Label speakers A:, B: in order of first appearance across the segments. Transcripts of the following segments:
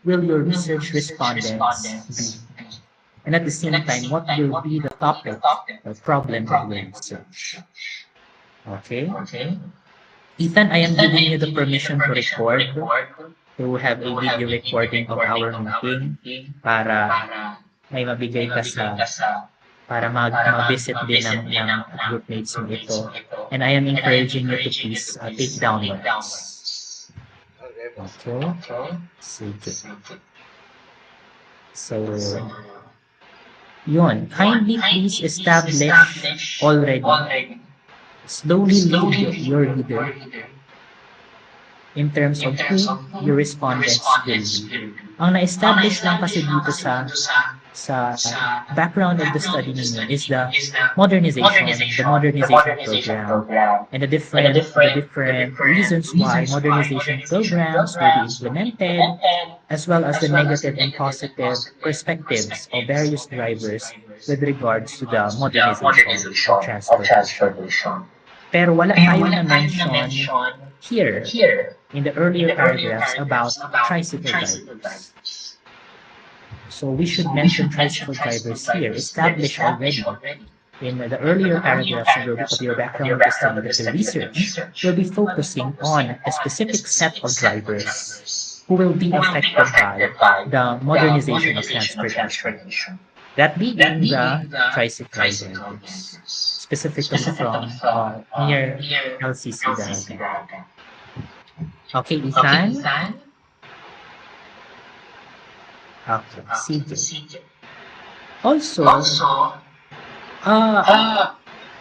A: will your research respondents be? And at the same time, what will be the topic or problem of your research? Okay? Ethan, I am giving you the permission to record, to have a video recording of our meeting para may mabigay ka para ma-visit din ng groupmates mo ito. And I am encouraging you to please take down notes. Okay? Sige. So, yun. Kindly please establish already. Slowly lead your leader in terms of who your respondents will be. Ang na-establish lang kasi dito sa background of the study ninyo is the modernization program, and the different reasons why modernization programs will be implemented, as well as the negative and positive perspectives of various drivers with regards to the modernization of transportation. Pero wala tayong na-mention here in the earlier paragraphs about tricycle drivers. So we should mention tricycle drivers here, established already in the earlier paragraphs of your background of the study, that the research will be focusing on a specific set of drivers who will be affected by the modernization of transportation. That being the tricycle drivers, specifically from near LCC Daraga. Okay, Ethan? Okay, sige. Also,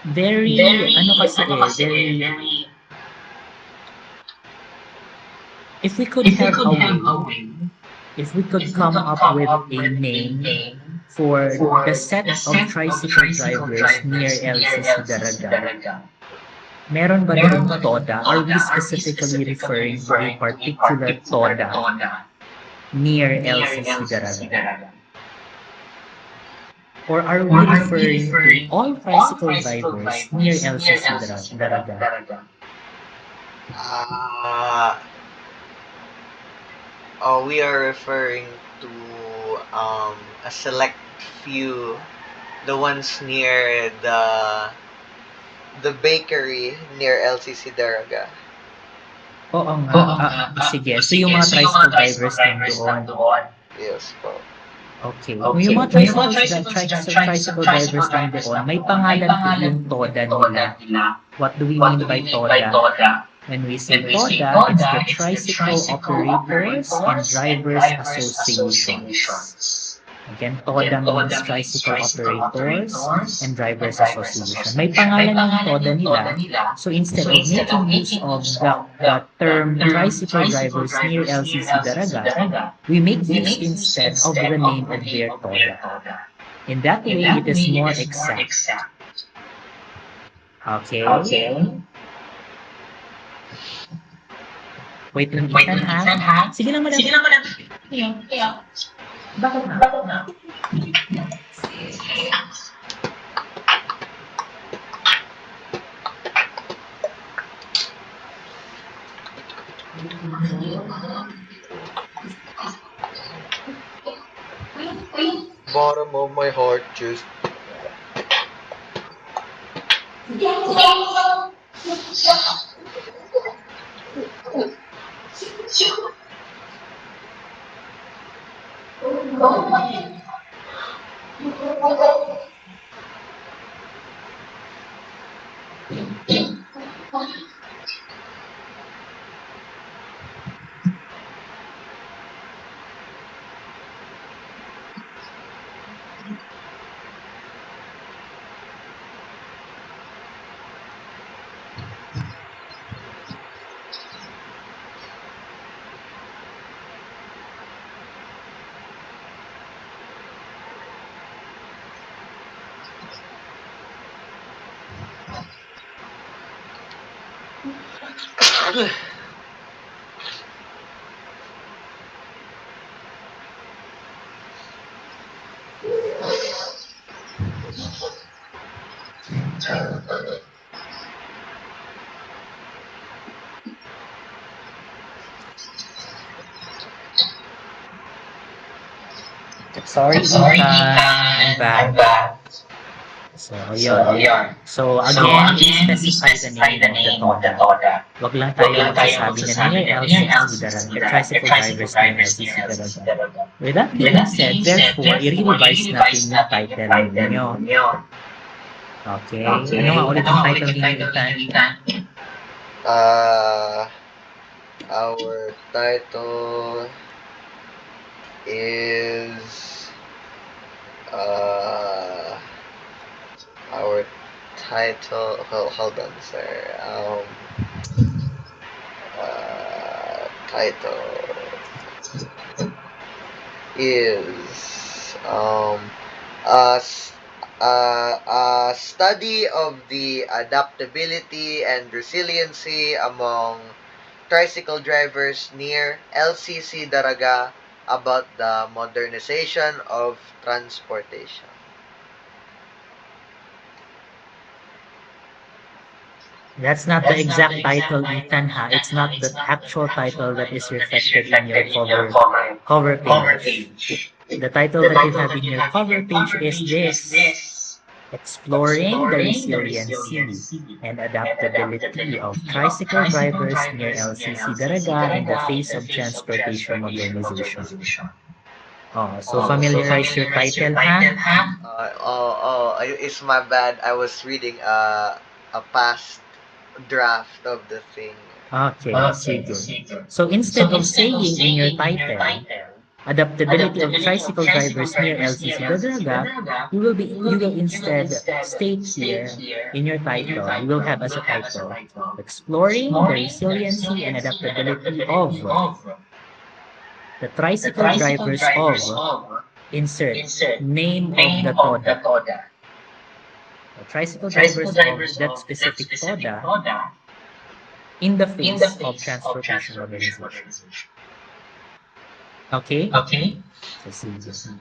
A: very, if we could have a way, if we could come up with a name for the set of tricycle drivers near LCC Daraga, meron ba din TODA? Are we specifically referring to a particular TODA near LCC Daraga? Or are we referring to all tricycle drivers near LCC Daraga?
B: We are referring to a select few, the ones near the bakery near LCC Daraga.
A: Oo nga. Sige. So yung mga tricycle drivers nandoon.
B: Yes po.
A: Okay. Kung yung mga tricycle drivers nandoon, may pangalan po yung TODA nila. What do we mean by TODA? When we say TODA, it's the Tricycle Operators and Drivers Associations. Again, TODA means Tricycle Operators and Drivers Association. May pangalan ng TODA nila. So instead of making use of the term tricycle drivers near LCC Daraga, we make use instead of the name of their TODA. In that way, it is more exact. Okay? Wait lang, Ethan, ha? Sige lang, madam. Bakit na?
B: Bottom of my heart just...
A: Sorry, Ethan. I'm back. So, yun. So, again, i-specify the name of the TODA. Wag lang tayo magsasabi na near LCC Daraga, tricycle drivers near LCC Daraga. With that being said, therefore, i-revise natin yung title ninyo. Okay? Ano nga ulit yung title ninyo, Ethan?
B: Our title is our title. Hold on, sir. Title is a study of the adaptability and resiliency among tricycle drivers near LCC Daraga about the modernization of transportation.
A: That's not the exact title, Ethan, ha? It's not the actual title that is reflected in your cover page. The title that you have in your cover page is this: Exploring the Resiliency and Adaptability of Tricycle Drivers near LCC Daraga in the Face of Transportation Modernization. Oh, so familiarize your title, ha?
B: It's my bad. I was reading a past draft of the thing.
A: Okay, sige. So instead of saying in your title, adaptability of tricycle drivers near LCC Daraga, you will instead state here in your title, you will have as a title, exploring the resiliency and adaptability of the tricycle drivers of insert name of the TODA. The tricycle drivers of that specific TODA in the face of transportation organization. Okay? So, sige.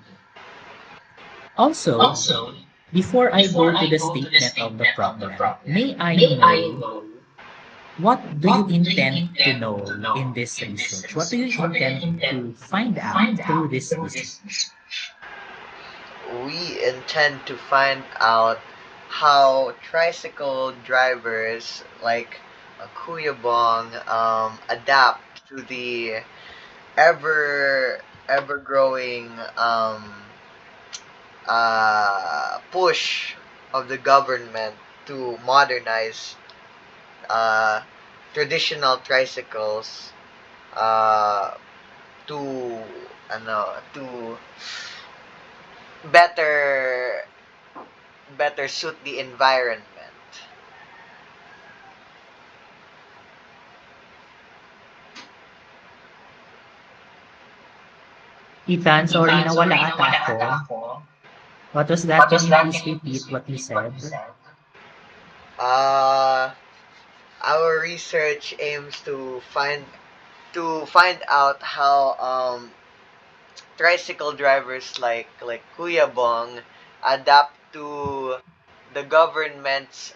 A: Also, before I go to the statement of the problem, may I know what do you intend to know in this research? What do you intend to find out through this research?
B: We intend to find out how tricycle drivers like Kuya Bong adapt to the ever growing push of the government to modernize traditional tricycles uh, to to better suit the environment.
A: Ethan, sorry nawala ata ako. What was that? Can you please repeat what you said?
B: Our research aims to find out how tricycle drivers like Kuya Bong adapt to the government's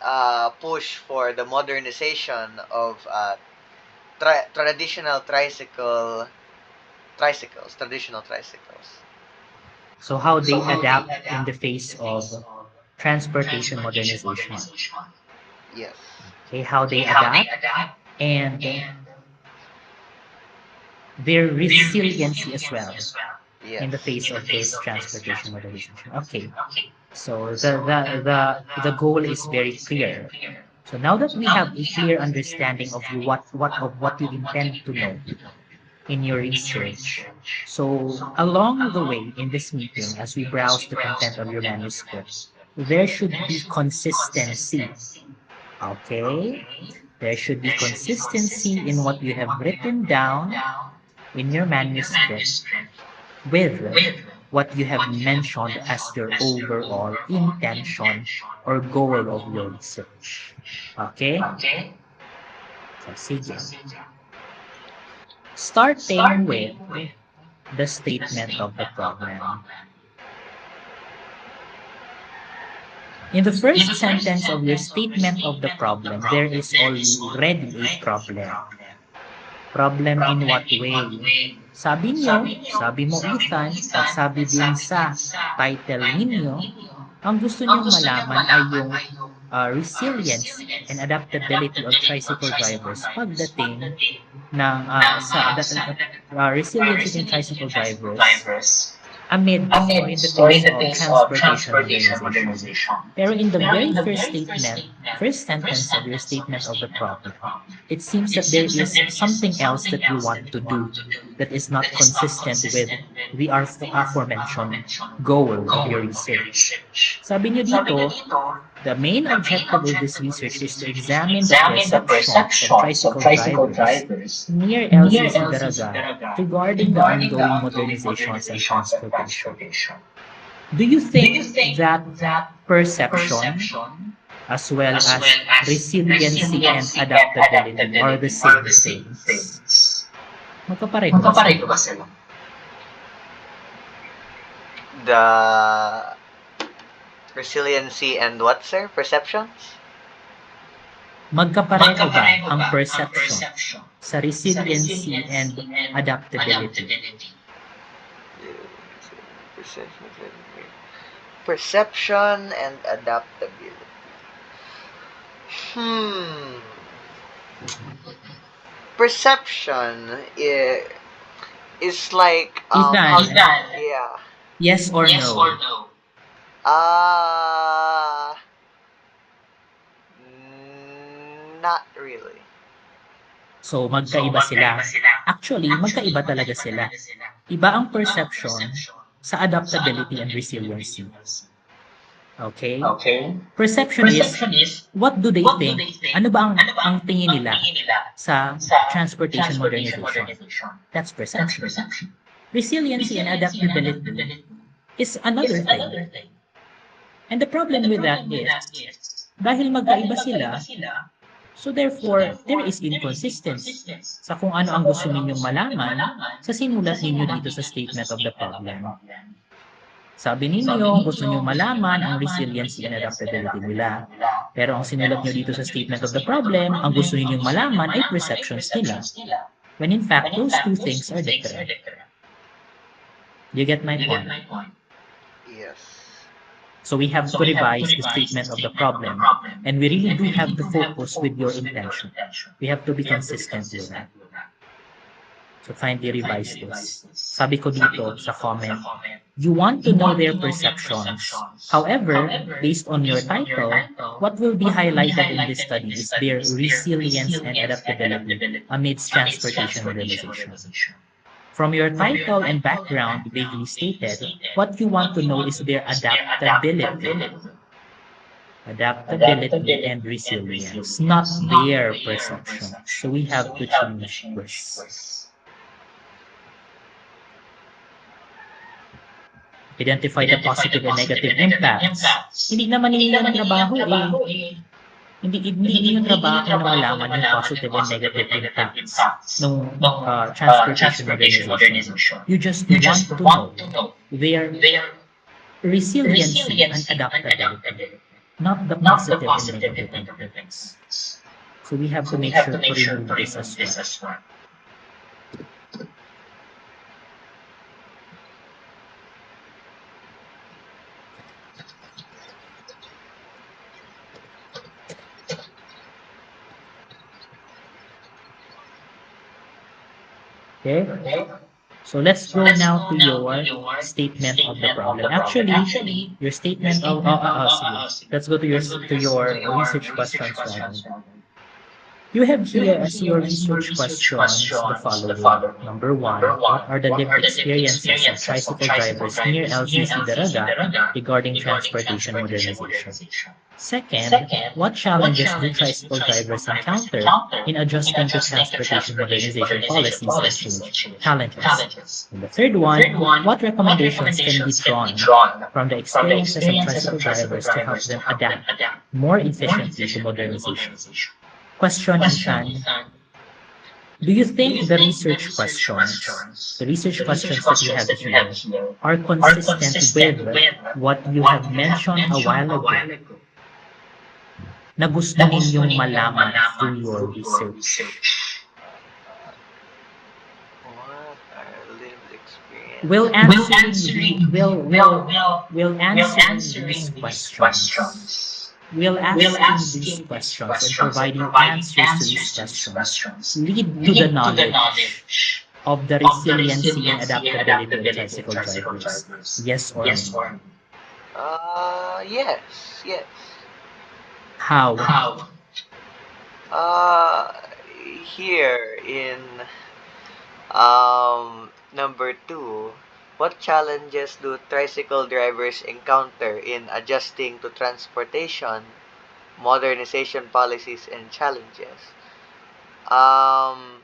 B: push for the modernization of traditional tricycles.
A: So how they adapt in the face of transportation modernization.
B: Yes.
A: Okay, how they adapt and their resiliency as well in the face of this transportation modernization. Okay, so the goal is very clear. So now that we have a clear understanding of what you intend to know in your research, so along the way in this meeting, as we browse the content of your manuscript, there should be consistency. Okay, there should be consistency in what you have written down in your manuscript with what you have mentioned as your overall intention or goal of your research. Okay? So, sige. Starting with the statement of the problem. In the first sentence of your statement of the problem, there is already a problem. Problem in what way? Sabi niyo, sabi mo Ethan, at sabi din sa title ninyo, ang gusto niyong malaman ay yung resilience and adaptability of tricycle drivers pagdating ng resiliency in tricycle drivers amidst or in the face of transportation modernization. Pero in the very first statement, first sentence of your statement of the problem, it seems that there is something else that you want to do that is not consistent with the aforementioned goal of your research. Sabi niyo dito, the main objective of this research is to examine the perceptions of tricycle drivers near LCC Daraga regarding the ongoing modernizations and transportation. Do you think that perception as well as resiliency and adaptability are the same things? Magkapareho ba sila?
B: The resiliency and what, sir? Perceptions?
A: Magkapareho ba ang perception sa resiliency and adaptability?
B: Perception and adaptability. Perception is like
A: Ethan,
B: yeah.
A: yes or no?
B: Not really.
A: So, magkaiba sila. Actually, magkaiba talaga sila. Iba ang perception sa adaptability and resiliency. Okay? Perception is, what do they think? Ano ba ang tingin nila sa transportation modernization? That's perception. Resiliency and adaptability is another thing. And the problem with that is, dahil magkaiba sila, so therefore, there is inconsistency sa kung ano ang gusto ninyong malaman sa sinulat ninyo dito sa statement of the problem. Sabi ninyo, gusto niyo malaman ang resiliency and adaptability nila. Pero ang sinulat niyo dito sa statement of the problem, ang gusto ninyong malaman ay perceptions nila. When in fact, those two things are different. You get my point?
B: Yes.
A: So we have to revise the statement of the problem. And we really do have to focus with your intention. We have to be consistent with that. So kindly revise this. Sabi ko dito sa comment, you want to know their perceptions. However, based on your title, what will be highlighted in this study is their resilience and adaptability amidst transportation modernization. From your title and background vaguely stated, what you want to know is their adaptability and resilience, not their perception. So we have to change this. Identify the positive and negative impacts. Hindi naman ninyo yung trabaho Hindi yung trabaho na malaman yung positive and negative impacts ng transportation modernization. You just want to know their resiliency and adaptability, not the positive and negative impacts. So we have to make sure to remove this as well. Okay? So let's go now to your statement of the problem. Actually, your statement of let's go to your research questions rather. You have here as your research questions the following. Number 1, what are the lived experiences of tricycle drivers near LCC Daraga regarding transportation modernization? Second, what challenges do tricycle drivers encounter in adjusting to transportation modernization policies and challenges? And the third one, what recommendations can be drawn from the experiences of tricycle drivers to help them adapt more efficiently to modernization? Question, Ishan. Do you think the research questions that you have here are consistent with what you have mentioned a while ago na gusto ninyong malaman through your research? Will answering the will answering these questions and providing answers to these questions lead to the knowledge of the resiliency and adaptability of tricycle drivers? Yes or no?
B: Yes, yes.
A: How?
B: Uh, Here in number two, what challenges do tricycle drivers encounter in adjusting to transportation, modernization policies, and challenges? Um,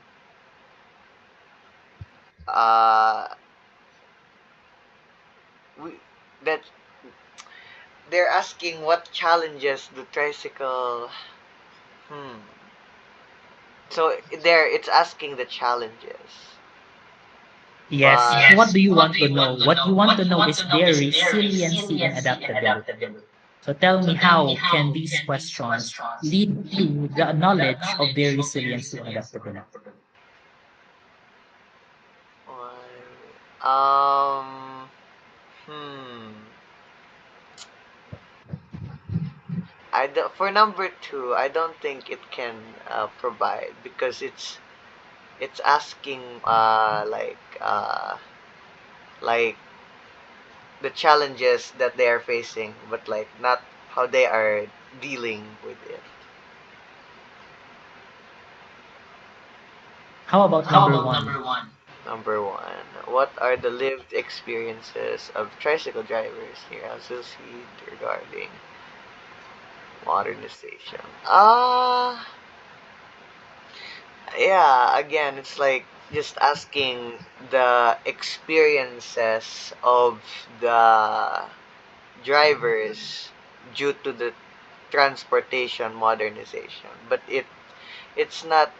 B: uh, we that they're asking what challenges do tricycle. Hmm. So there, it's asking the challenges,
A: Yes.
B: but
A: What do you want to know? What you want to know is their resiliency and adaptability. So tell me, how can these questions lead to the knowledge of their resiliency and adaptability?
B: um, hmm. For number two, I don't think it can provide because it's asking like the challenges that they are facing, but like not how they are dealing with it.
A: How about number one?
B: Number one, what are the lived experiences of tricycle drivers here? LCC regarding modernization. Yeah, again, it's like just asking the experiences of the drivers due to the transportation modernization. But it's not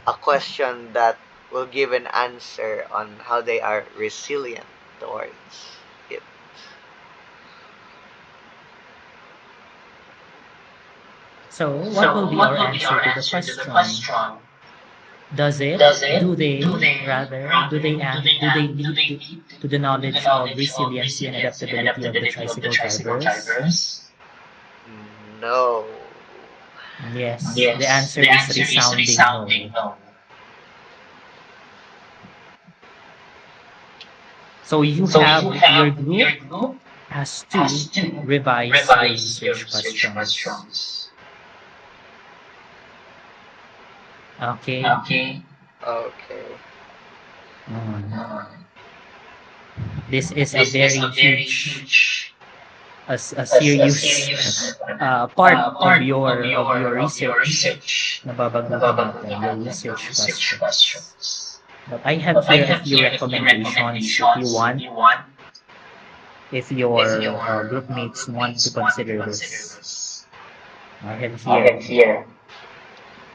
B: a question that will give an answer on how they are resilient towards it.
A: So what will be our answer to the question? Does it? Do they? Rather, do they lead to the knowledge of resiliency and adaptability of the tricycle drivers?
B: No.
A: Yes. The answer is resounding no. So you have your group has to revise their research questions. Okay.
B: Okay.
A: Mm. This is a very huge, a serious part of your research na babaguhin natin, your research questions. But I have here a few recommendations if you want, if your group mates want to consider this. I have here.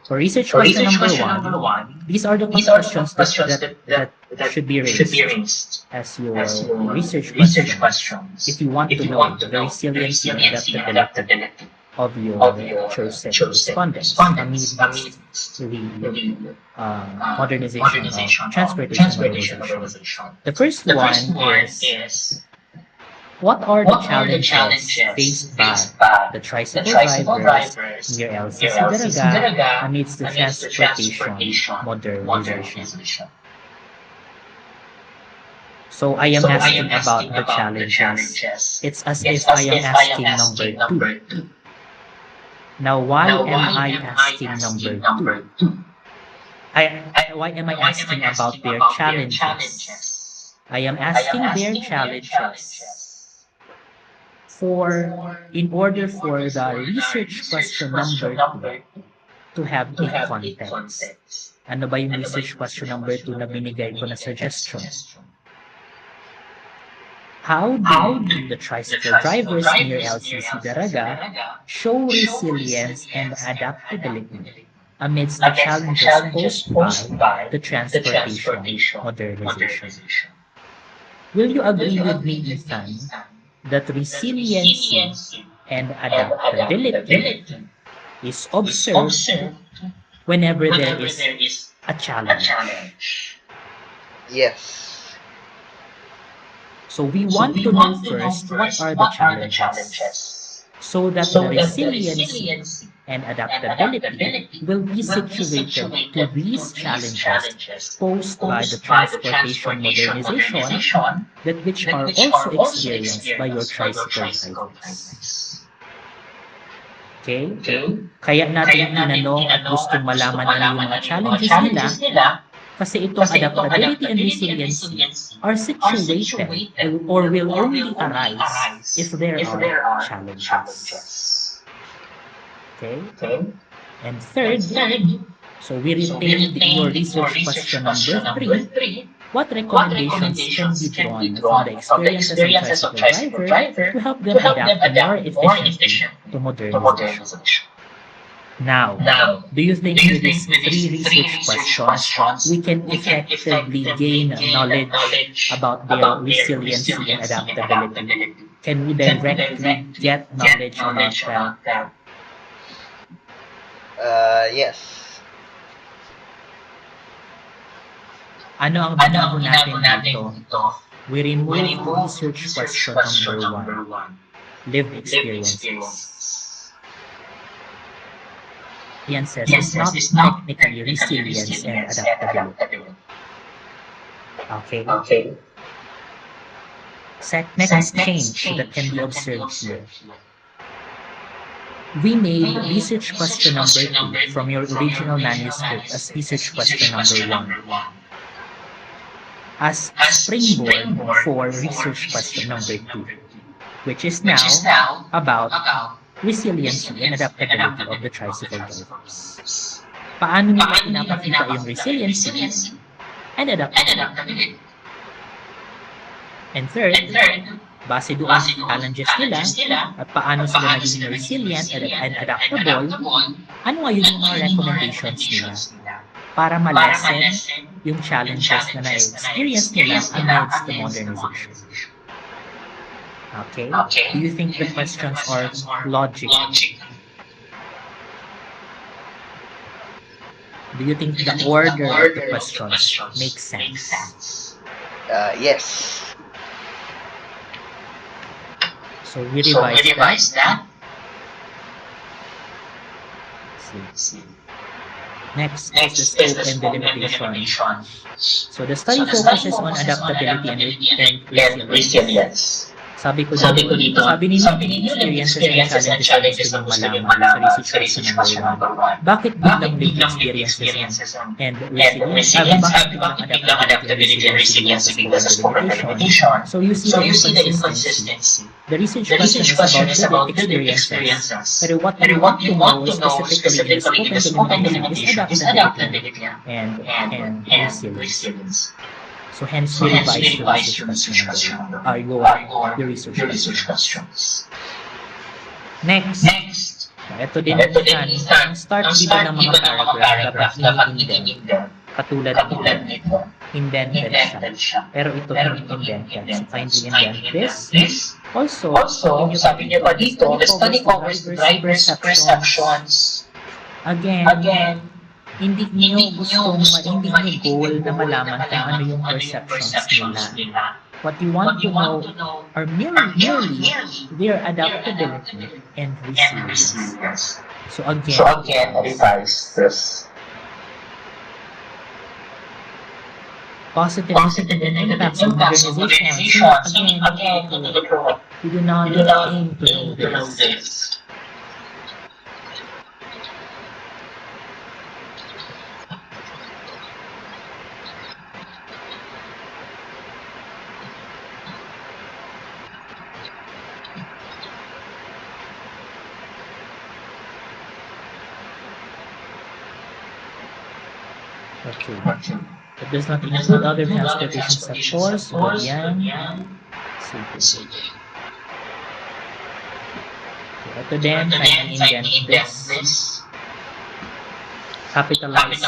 A: For research question number one, these are the questions that should be raised as your research questions if you want to know the resiliency and adaptability of your chosen respondents amidst the modernization of transportation modernization. The first one is, what are the challenges faced by the tricycle drivers near LCC Daraga amidst the transportation modernization? So I am asking about the challenges. It's as if I am asking number two. Now, why am I asking number two? Why am I asking about their challenges? I am asking their challenges in order for the research question number two to have a context. Ano ba yung research question number two na binigay ko na suggestion? How do the tricycle drivers near LCC Daraga show resilience and adaptability amidst the challenges posed by the transportation modernization? Will you agree with me, Ethan, that resiliency and adaptability is observed whenever there is a challenge?
B: Yes.
A: So we want to know first what are the challenges so that the resiliency and adaptability will be situated to these challenges posed by the transportation modernization that which are also experienced by your tricycle drivers. Okay? Kaya natin tinanong at gustong malaman ano yung mga challenges nila kasi itong adaptability and resiliency are situated or will only arise if there are challenges. Okay? And third, so we retained your research question number 3. What recommendations can be drawn from the experiences of tricycle driver to help them adapt more efficiently to modernization? Now, do you think with these 3 research questions, we can effectively gain knowledge about their resiliency and adaptability? Can we directly get knowledge about that?
B: Yes.
A: Ano ang binago natin dito? We remove research question number 1, lived experiences. Experiences is not technically resilience and adaptability. Okay. Next change that can be observed here. We made research question number 2 from your original manuscript as research question number 1 as springboard for research question number 2, which is now about resiliency and adaptability of the tricycle drivers. Paano nila pinapakita yung resiliency and adaptability? And third, base doon sa challenges nila at paano sila naging resilient and adaptable, ano nga yung mga recommendations nila para ma-lessen yung challenges na na-experience nila amidst the modernization. Okay? Do you think the questions are logical? Do you think the order of the questions makes sense?
B: Yes.
A: So we revise that. See. Next is the scope and delimitation. So the study focuses on adaptability and resilience. Sabi ko dito, sabi ninyo, experiences and challenges ang gusto nyo malaman sa research question number 1. Bakit biglang lived experiences and resilience? Bakit biglang adaptability and resilience bigla sa scope and delimitation? So you see the inconsistency. The research question is about lived experiences. Pero what we want to know specifically in the scope and delimitation is adaptability and resilience. So hence, we revise your research question number 1. Your research questions. Next. Ito din ang start dito ng mga paragraph dapat ini-indent. Katulad nito. Indented siya. Pero ito hindi indented. So kindly indent this. Also, sabi niyo pa dito, the study covers the driver's perceptions. Again, hindi niyo goal na malaman kung ano yung perceptions nila. What you want to know are merely their adaptability and resilience. So again, revise this. Positive and impacts of modernization. Again, we do not aim to know this. Okay. It does not include other transportation sectors, but yan. Sige. Ito din, kindly indent this. Capitalize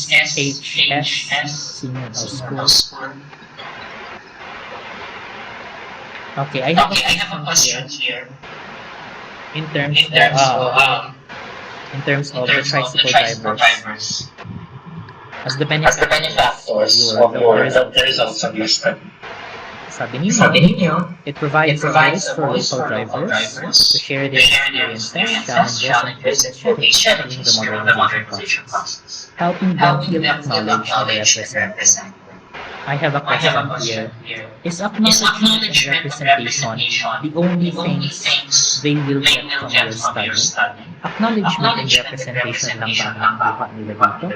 A: SHS, Senior House School. Okay, I have a question here. In terms of the tricycle drivers. As the benefactors of the results of your study. Sabi ninyo, it provides a voice for local drivers to share their experiences, challenges, and hoping strategies during the modernization process, helping them feel acknowledged and represented. I have a question here. Is acknowledgement and representation the only things they will get from your study? Acknowledgement and representation lang ba ang makukuha nila dito?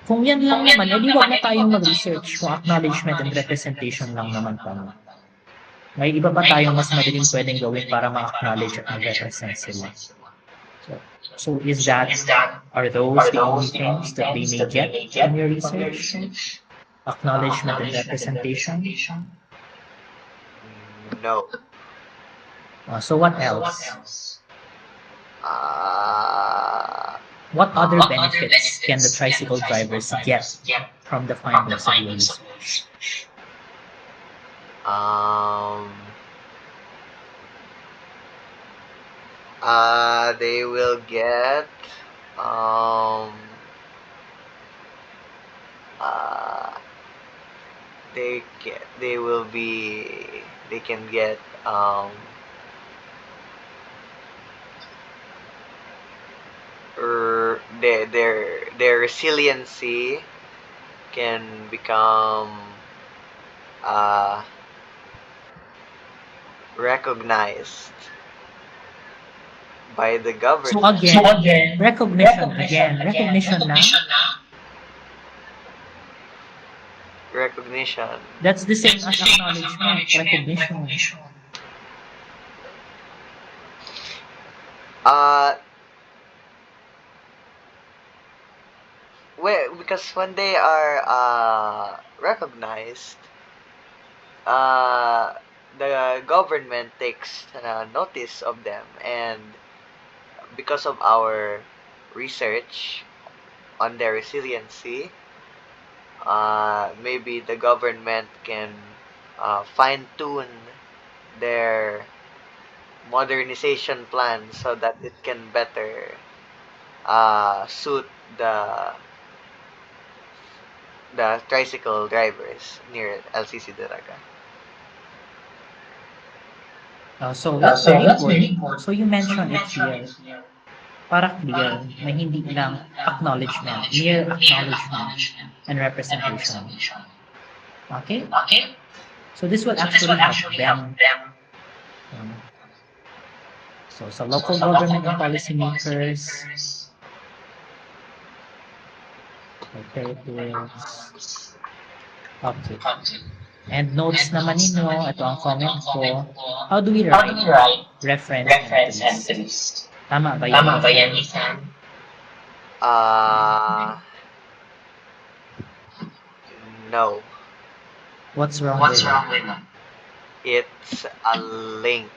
A: Kung yan lang naman, edi wag na tayong mag-research kung acknowledgement and representation lang naman kami. May iba pa tayong mas madaling pwedeng gawin para ma-acknowledge at ma-represent sila. So are those the only things that they may get from your research? Acknowledgement and representation?
B: No.
A: So what else? What other benefits can the tricycle drivers get from the findings of your research?
B: They will get they can get their resiliency can become recognized by the government.
A: So again, recognition na.
B: Recognition.
A: That's the same as acknowledgement, recognition.
B: Well, because when they are recognized, the government takes notice of them, and because of our research on their resiliency, maybe the government can fine-tune their modernization plan so that it can better suit the tricycle drivers near LCC Daraga.
A: So that's very important. So you mentioned it here. Para clear na hindi lang acknowledgement, mere acknowledgement and representation. Okay? So this will actually help them. So sa local government and policymakers, okay. And notes naman ninyo, ito ang comment ko. How do we write reference entries? Tama ba yan, Ethan?
B: No.
A: What's wrong with it?
B: It's a link.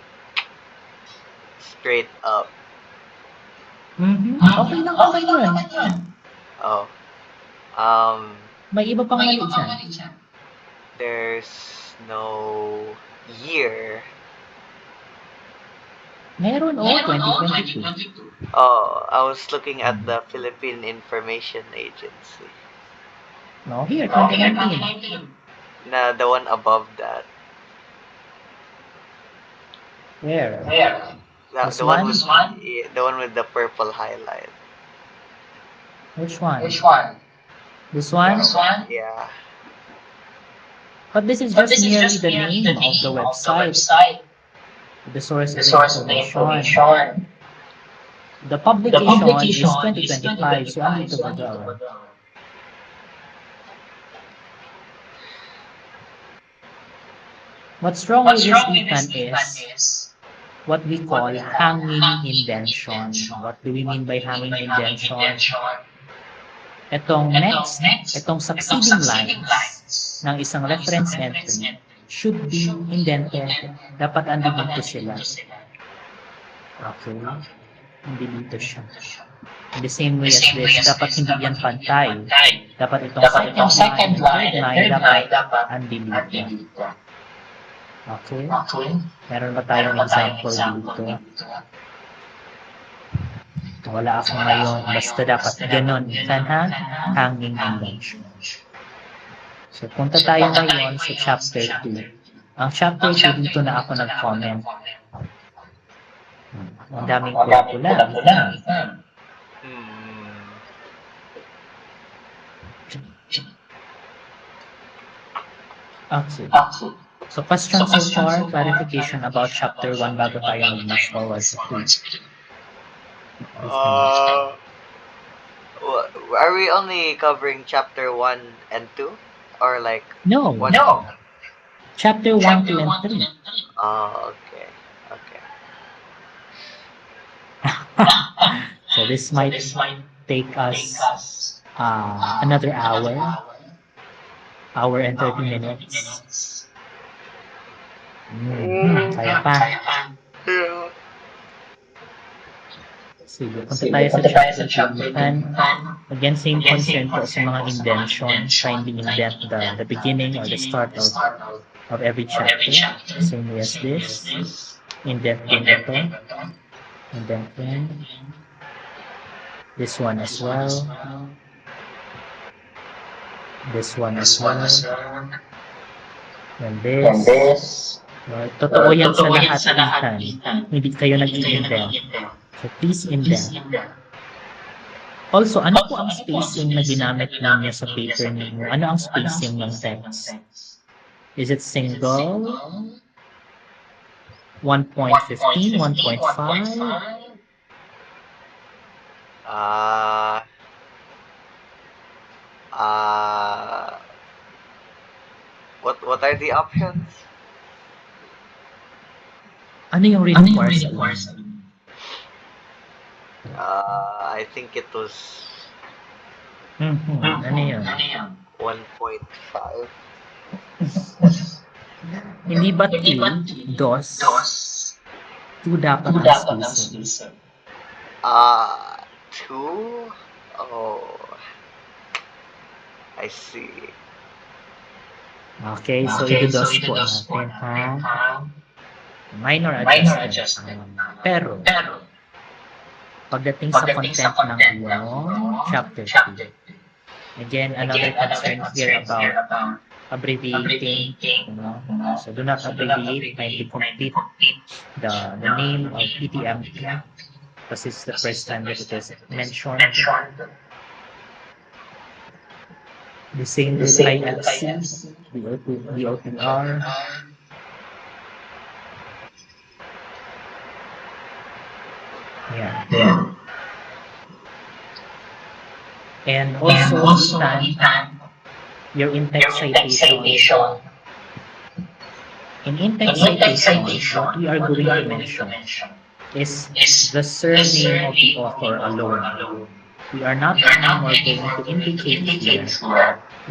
B: Straight up.
A: Okay lang naman yun.
B: Oh.
A: May iba pang mali dyan.
B: There's no year.
A: Meron, 2022.
B: Oh, I was looking at the Philippine Information Agency.
A: No, here, 2019.
B: The one above that.
A: Where?
B: The one with the purple highlight.
A: Which one? This one?
B: Yeah.
A: But this is just merely the name of the website. The source of the information. The publication is 2025, so andito ba daw? What's wrong with this, Ethan, is what we call hanging indention. What do we mean by hanging indention? Itong succeeding lines ng isang reference entry should be indented. Dapat andito sila. Okay? Hindi dito siya. In the same way as this, dapat hindi yan pantay. Dapat itong second line, third line, dapat andito. Okay? Meron ba tayong example dito? Wala ako ngayon. Basta dapat ganon. Ikan ha? Hanging invention. So, punta tayo ngayon sa chapter 2. Ang chapter 2, dito na ako nag-comment. Ang daming pula-pula. Okay. So, question so far, clarification about chapter 1 bago tayo mag-move forward sa 2.
B: Are we only covering chapter 1 and 2? Or like
A: No.
B: one?
A: Chapter 1, 2, and 3.
B: Oh, okay.
A: So, this might take us another hour and 30 minutes. Kaya pa.
B: Yeah.
A: Sige, punta tayo sa chapter 2. Again, same concern po sa mga invention. Kindly invent the beginning or the start of every chapter. Same way as this. Indent din ito. Indent din. This one as well. This one as well. And this. Totoo yan sa lahat, Ethan. Hindi kayo nag-i-invent. So, please indent. Also, ano po ang spacing na ginamit ninyo sa paper ninyo? Ano ang spacing ng text? Is it single? 1.15? 1.5?
B: What are the options?
A: Ano yung reinforcement?
B: I think it was
A: Ano yun?
B: 1.5.
A: Hindi ba 2? Dos? 2 dapat ang spacing.
B: 2? Oh, I see.
A: Okay, so idodos po natin, ha? Minor adjustment. Pero, pagdating sa content ng iyong chapter 2, again, another concern here about abbreviating. So, do not abbreviate, kindly complete the name of ETMP. This is the first time that it is mentioned. The same with ILC, the OPR. Yeah. And also, Ethan, your in-text citation. In in-text citation, what we are going to mention is the surname of the author alone. We are not anymore going to indicate here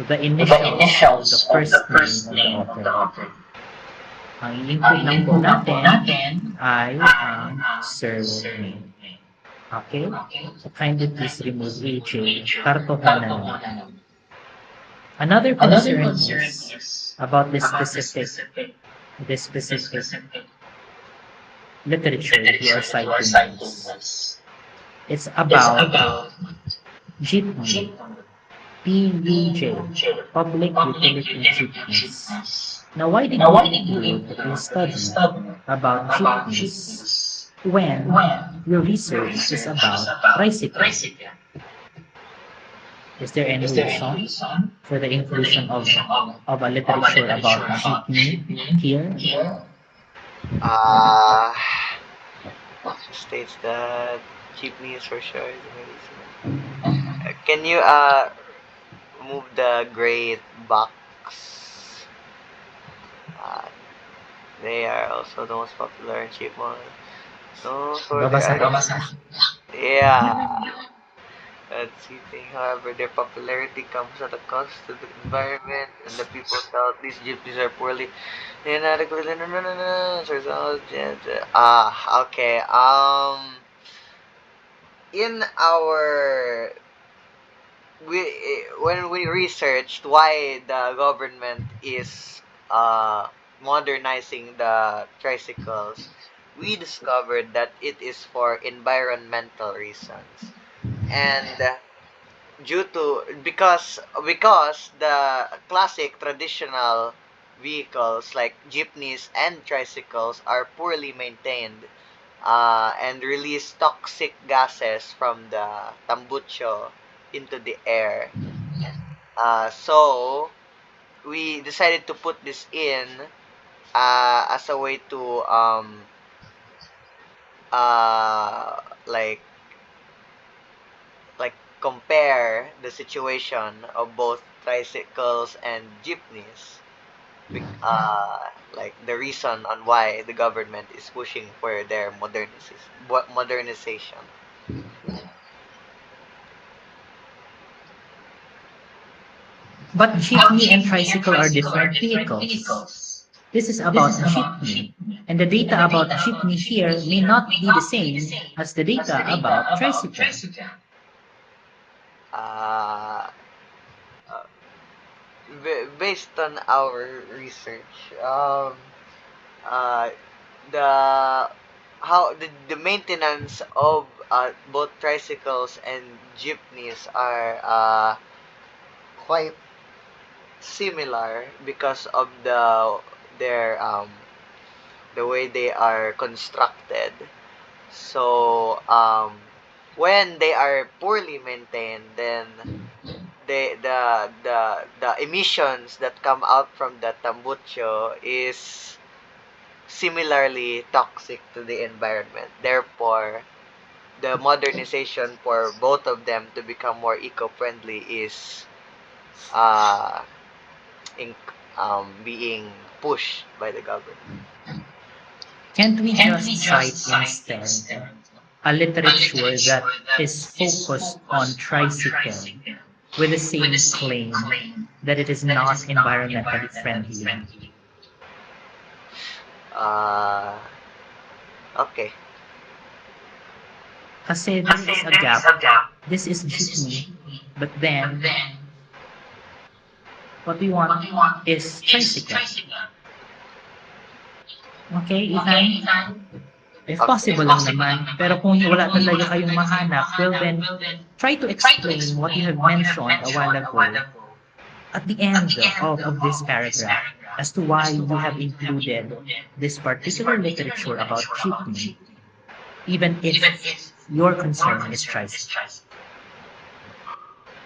A: the initials of the first name of the author. Ang i-include lang po natin ay ang surname. Okay? So kindly please remove AJ. Kartohanan. Another concern is about this specific literature you are citing. It's about jeepney. PUJ, Public Utility Jeepneys. Now, why did you include a study about jeepneys when your research is about tricycles? Is there any reason for the inclusion of a literature about jeepney here?
B: States that jeepneys for sure. Can you move the gray box? They are also the most popular in jeepneys. So for yeah. Let's see. However, their popularity comes at a cost to the environment, and the people felt these jeepneys are poorly inadequately. Okay. In our when we researched why the government is modernizing the tricycles, we discovered that it is for environmental reasons. And due to because the classic traditional vehicles like jeepneys and tricycles are poorly maintained and release toxic gases from the tambucho into the air. So we decided to put this in as a way to uh, like like compare the situation of both tricycles and jeepneys. Like the reason on why the government is pushing for their modernization.
A: But jeepney and tricycle are different vehicles. This is about jeepney, and the data about jeepney here may not be the same as the data about tricycle.
B: Uh, uh, Based on our research, uh, the the maintenance of both tricycles and jeepneys are quite similar because of their the way they are constructed. So when they are poorly maintained, then the emissions that come out from the tambucho is similarly toxic to the environment. Therefore, the modernization for both of them to become more eco-friendly is uh, in, being pushed by the government.
A: Can't we just cite instead a literature that is focused on tricycle with the same claim that it is not environmentally friendly?
B: Uh, okay.
A: Kasi there is a gap. This is jeepney, but then what we want is tricycle. Okay, Ethan? If
B: Okay.
A: possible lang naman. Pero kung wala talaga kayong mahanap, well then, try to explain what you have mentioned a while ago at the end of this paragraph as to why you have included this particular literature about jeepney, even if your concern is tricycle.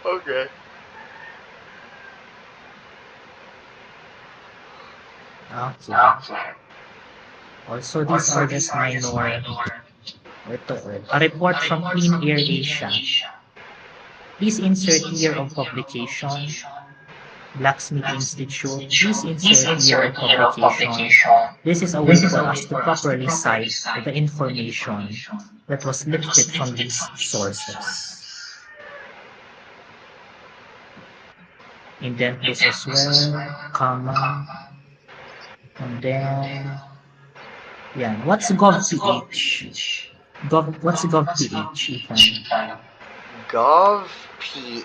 B: Okay.
A: Okay. Also, these are just minor. Ito, a report from Clean Air Asia. Please insert year of publication. Blacksmith Institute. Please insert year of publication. This is a way for us to properly cite the information that was lifted from these sources. Indent this as well, comma, and then, yeah, what's GovPH? What's GovPH, Ethan?
B: GovPH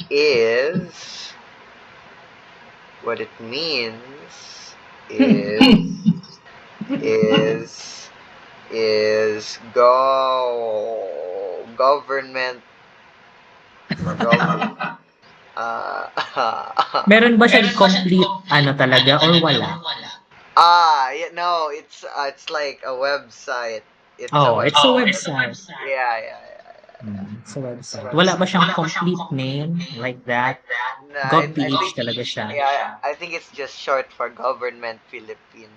B: is what it means is is government or government
A: Meron ba siyang complete ano talaga or wala?
B: yeah, no, it's like a website. It's a
A: Oh, it's a
B: website.
A: website.
B: Yeah.
A: It's a website. Wala ba siyang complete name like that?
B: No,
A: GovPH talaga siya.
B: yeah, I think it's just short for Government Philippines.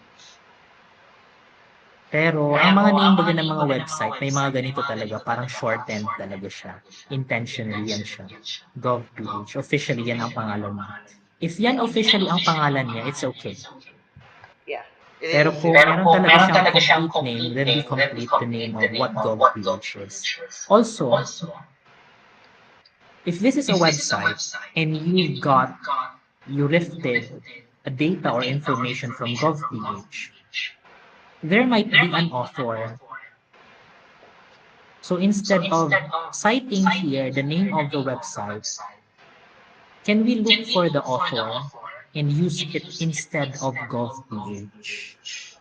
A: Pero ang mga name baga ng mga website, may mga ganito talaga, parang shortened talaga siya. Intentionally yan siya. GovPH. Officially yan ang pangalan niya. If yan officially ang pangalan niya, it's okay.
B: Yeah.
A: Pero kung meron talaga siyang complete name, then we complete the name of what GovPH is. Also, if this is a website and you lifted a data or information from GovPH, there might be an author. So instead of citing here the name of the website, can we look for the author and use it instead of GovPH.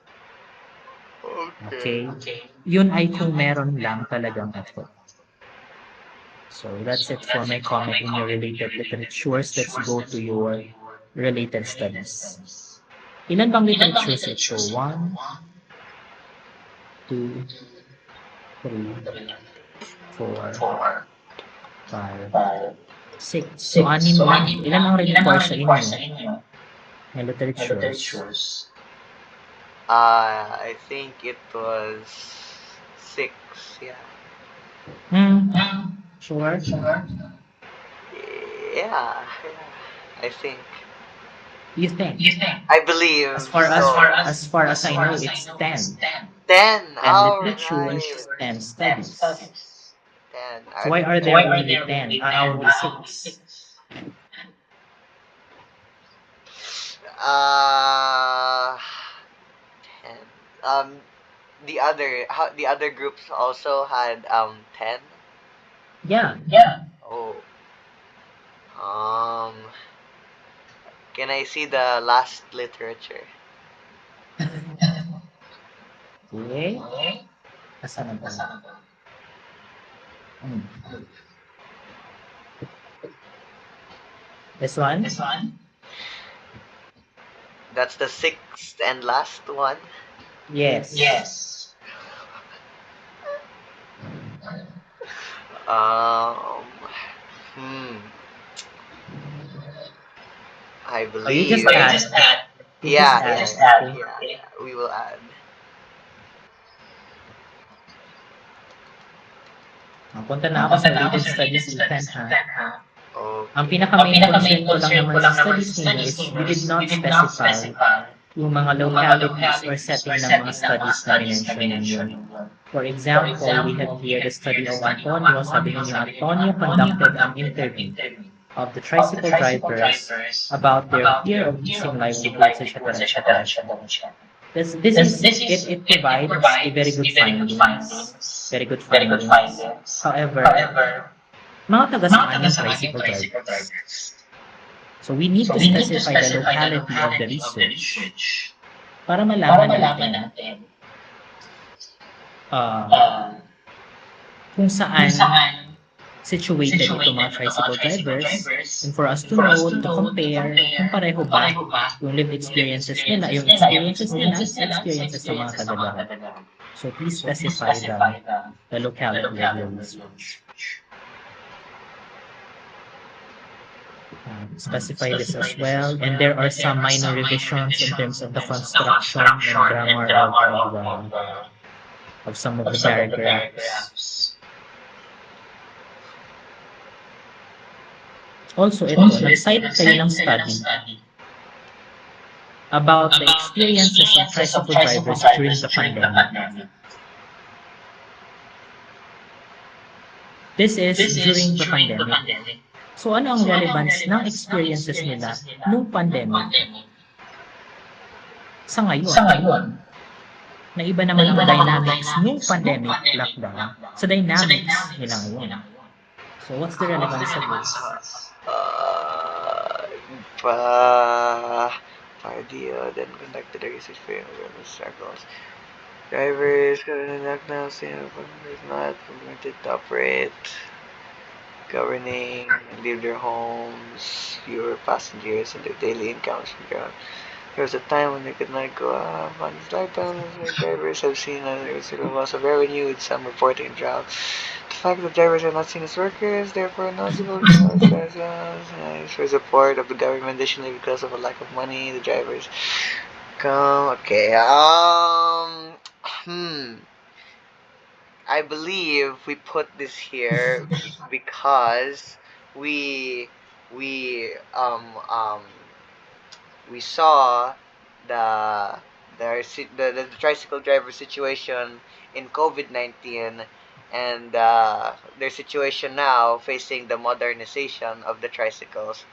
B: Okay.
A: Okay? Yun ay kung meron lang talagang effort. So that's it for my comment in your related literatures. Let's go to your related studies. Ilan bang literatures ito? 1, 2, 3, 4, 5, 6. So, 6 lang. Ilan ang require sa inyo na literatures?
B: I think it was 6. Yeah.
A: Hmm, sure?
B: Yeah. I think.
A: You think?
B: I believe
A: As far as
B: so.
A: as far as I know, it's 10.
B: 10.
A: 10
B: All
A: literatures,
B: right.
A: 10 studies.
B: 10.
A: So why are there only 10? Only 6?
B: Uh, 10. The other groups also had 10.
A: Yeah.
B: Oh. Um, can I see the last literature?
A: Okay. Asan na ba? Hmm. This one?
B: That's the sixth and last one.
A: Yes.
B: Um, hmm. I
A: Oh, you just
B: believe.
A: add. You just
B: Yeah,
A: add.
B: yeah,
A: Okay.
B: yeah. We will add.
A: Punta na ako sa related studies utan ha. Ang
B: Okay.
A: pinaka-main concern ko lang naman sa studies ninyo is we did not specify yung mga localities or setting ng mga studies na minention ninyo. For example, we have here the study of Antonio. Sabi ninyo, Antonio conducted an interview of the tricycle drivers about their fear of losing livelihoods, etc. It provides a very good findings. Very good findings. However, mga taga saan yung tricycle drivers? So we need to specify the locality of the research para malaman natin kung saan situated itong mga tricycle drivers and for us to know, to compare kung pareho ba yung lived experiences nila, yung experiences nila sa experiences ng mga taga-daan. So please specify the locality of your research. Specify this as well. And there are some minor revisions in terms of the construction and grammar of some of the paragraphs. Also, ito, nag-cite kayo ng study about the experiences of tricycle drivers during the pandemic. This is during the pandemic. So, ano ang relevance ng experiences nila nung pandemic sa ngayon? Na iba naman ang dynamics nung pandemic lockdown sa dynamics nila ngayon. So, what's the relevance of this?
B: Then conducted a research for circles. Drivers in lockdown is not permitted to operate, governing, and leave their homes, fewer passengers, and their daily incomes from ground. There was a time when they could not go up on these lockdowns. Drivers have seen a loss of revenue, with some reporting drought. The fact that drivers are not seen as workers, therefore not able to for support of the government. Additionally, because of a lack of money, the drivers come. Okay. I believe we put this here because we we um um we saw the the tricycle driver situation in COVID-19 and their situation now facing the modernization of the tricycles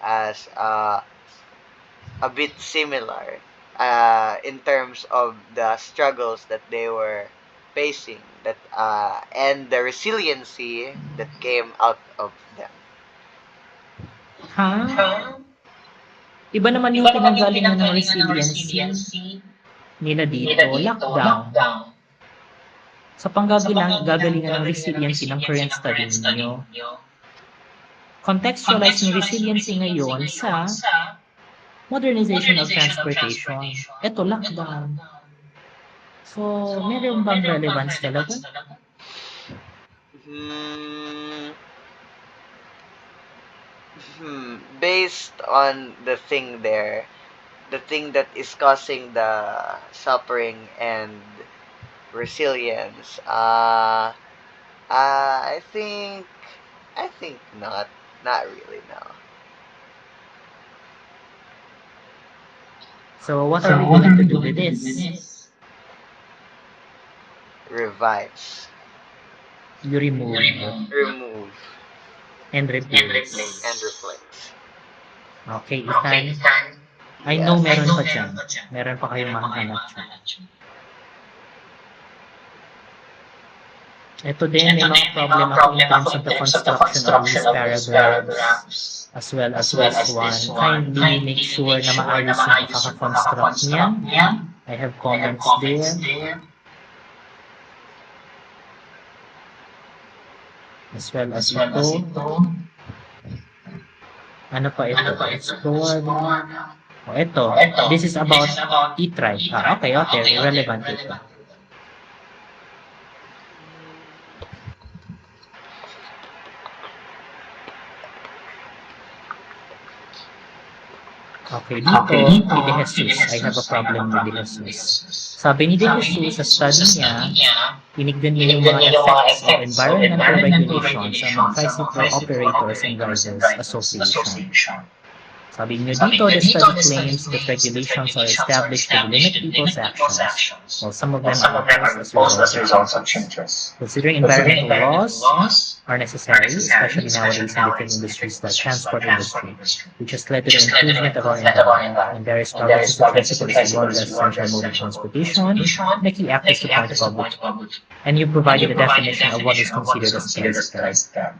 B: as a bit similar in terms of the struggles that they were facing that and the resiliency that came out of them.
A: Huh? Iba naman yung pinanggalingan ng resiliency nila dito, lockdown. Sa gagalingan ng resiliency ng current study ninyo, contextualize yung resiliency ngayon sa modernization of transportation. Ito, lockdown. So, meron bang relevance talaga?
B: Based on the thing there, the thing that is causing the suffering and resilience, I think not really, no.
A: So, what are we going to do with this?
B: Revise.
A: You remove and replace. Okay, Ethan. I know meron pa dyan. Meron pa kayong mahanap dyan. Ito din, may mga problem ako in terms of the construction of these paragraphs as well as this one. Kindly make sure na maayos yung kaka-construct niya. I have comments there. As well as ito. Ano pa ito? Explore. Ito. This is about e-try. Okay. Relevant ito. Okay, dito, ni De Jesus. I have a problem with De Jesus. Sabi ni De Jesus, sa study niya, tinignan niya yung mga effects of environmental regulations among tricycle operators and drivers association. Sabi niyo dito, the study claims that regulations are established to limit people's actions, while some of them are imposed as a result of changes. Considering environmental laws are necessary, especially nowadays in different industries like transport industry, which has led to the improvement of our environment in various provinces of tricycle as well as essential mode of transportation, the key act is to point to public. And you provided a definition of what is considered as tricycle.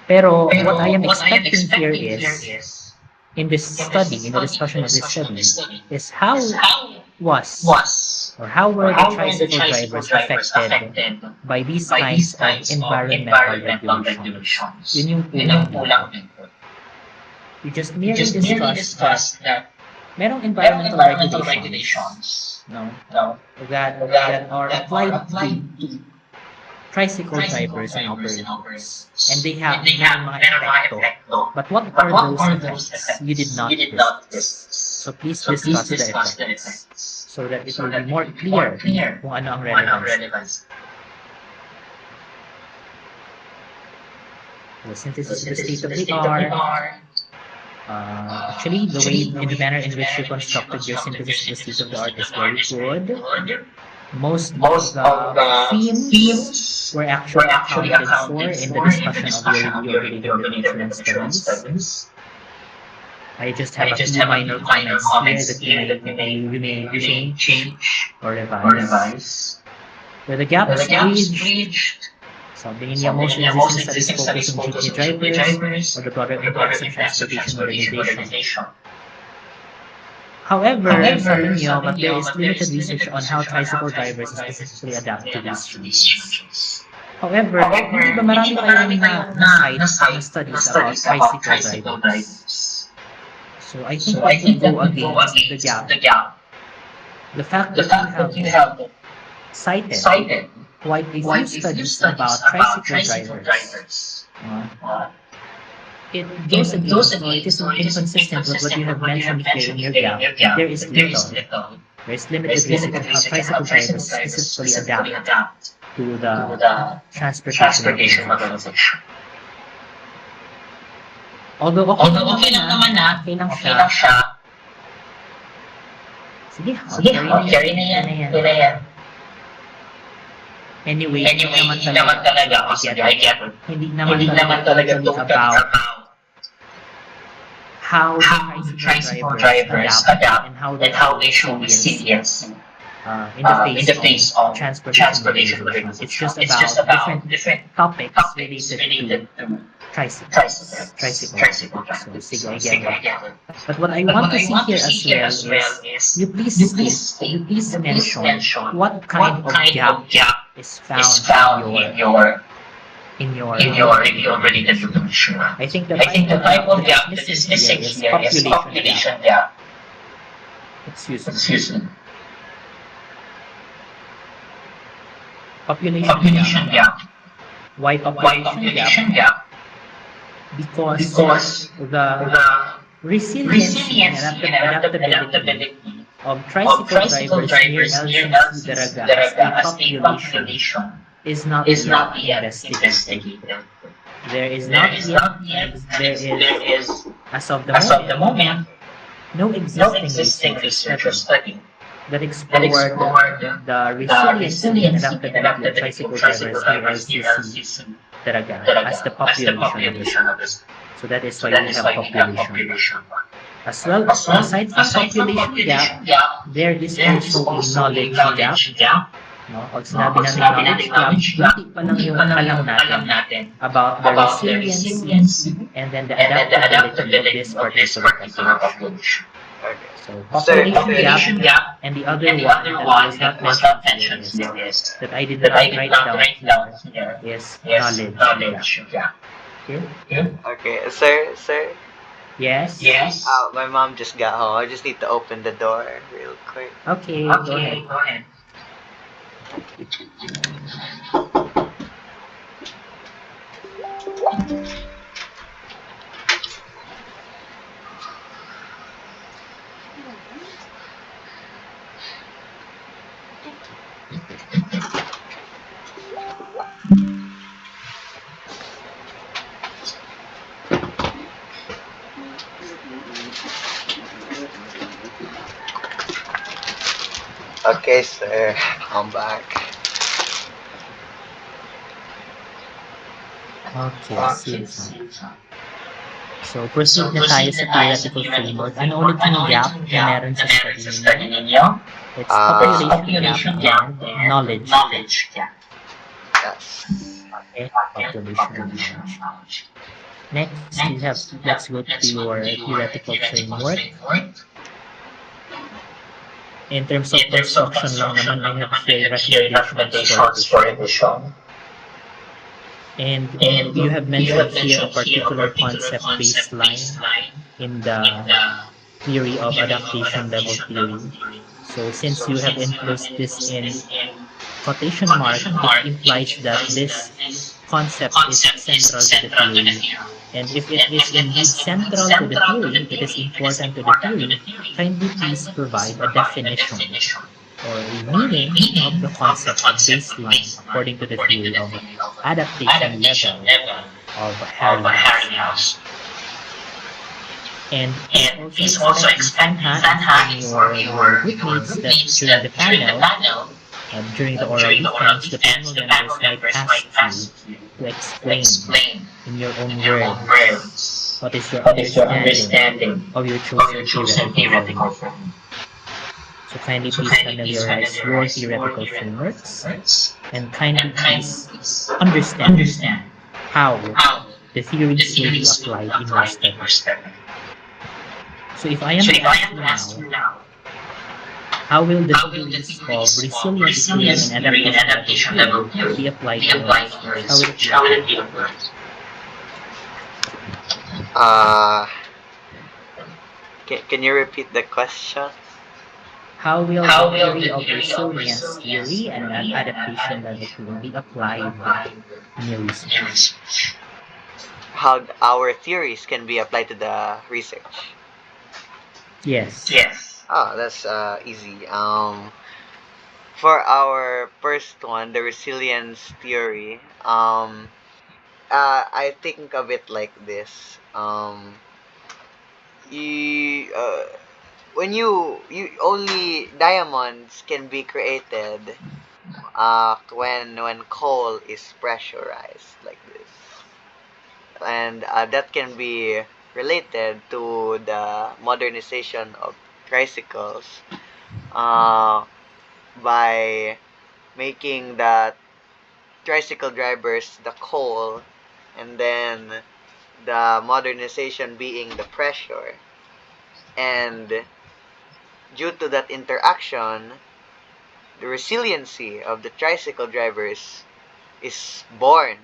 A: Pero what I am expecting here is, in this study, in the discussion of this study, is how were the tricycle drivers affected by these kinds of environmental regulations? Yun yung kulang dito. You just merely discussed that merong environmental regulations that are applied to tricycle drivers and operators. And they have mga epekto. But what are those effects? You did not discuss. So please discuss the effects so that it will be more clear kung ano ang relevance. The synthesis of the state of the art. Actually, in the manner in which you constructed your synthesis of the state of the art is very good. Most of the themes were actually accounted for in the discussion of your review of the insurance studies. I just have a few minor comments here that you may change or revise. Where the gap is bridged, sabi niya most existing studies focus on GT drivers or the broader impacts of transportation organization. However, sabi niyo, but there is limited research on how tricycle drivers specifically adapt to these changes. However, hindi ba marami kayong na-cite studies about tricycle drivers? So I think we can go against the gap. The fact that you have cited quite a few studies about tricycle drivers. It goes against, or it is inconsistent with what you have mentioned here in your gap. There is little. There is limited research on how tricycle drivers specifically adapt to the transportation organization. Although okay lang naman siya. Sige, carry na yan. Anyway, hindi naman talaga I get it. Hindi naman talaga about how tricycle drivers adapt and how they show resilience in the face of transportation organizations. It's just about different topics related to tricycle traffic. So sige, I get it. But what I want to see here as well is you please mention what kind of gap is found in your related information. I think the type of gap that is missing here is population gap. Excuse me. Population gap. Why population gap? Because the resiliency and adaptability of tricycle drivers near LCC Daraga as a population is not yet investigated. There is not yet, there is, as of the moment, no existing research or study that explored the resiliency and adaptability of tricycle drivers near LCC Daraga as the population of this. So that is why we have population. As well, aside from population gap, there is also a knowledge gap. No? Pag sinabi natin knowledge gap, hindi pa lang yung alam natin about the resiliency and then the adaptability of this particular population.
B: Okay.
A: So population gap and the other one that was not mentioned here is that I did not write down here is knowledge gap.
B: Okay, sir.
A: Yes?
B: My mom just got home. I just need to open the door real quick.
A: Okay, go ahead.
B: Okay, sir. I'm back.
A: Okay, sige. So, proceed na tayo sa theoretical framework. Ano ulit yung gap na meron sa study ninyo? It's population gap and knowledge gap.
B: Yes.
A: Okay, population knowledge. Next, let's go to your theoretical framework. In terms of construction lang naman, I have here recommendations for revision. And you have mentioned here a particular concept baseline in the theory of adaptation level theory. So since you have enclosed this in quotation mark, it implies that this concept is central to the theory. And if it is indeed central to the theory, it is important to the theory, kindly please provide a definition or a meaning of the concept of baseline according to the theory of adaptation level of Harry-House. And please also expect in your group mates that during the panel, during the oral defense, the panel members might ask you to explain in your own words what is your understanding of your chosen theoretical framework. So kindly please familiarize your theoretical frameworks and kindly please understand how the theories will be applied in your study. So if I am to ask you now, how will the theories of resilience theory and adaptation level theory be applied in your research? How will it be applied?
B: Can you repeat the question?
A: How will the theory of resilience theory and adaptation level theory be applied in your research?
B: How our theories can be applied to the research?
A: Yes.
B: Oh, that's easy. For our first one, the resilience theory, I think of it like this. When you only diamonds can be created when coal is pressurized like this, and that can be related to the modernization of tricycles by making the tricycle drivers the coal, and then the modernization being the pressure. And due to that interaction, the resiliency of the tricycle drivers is born.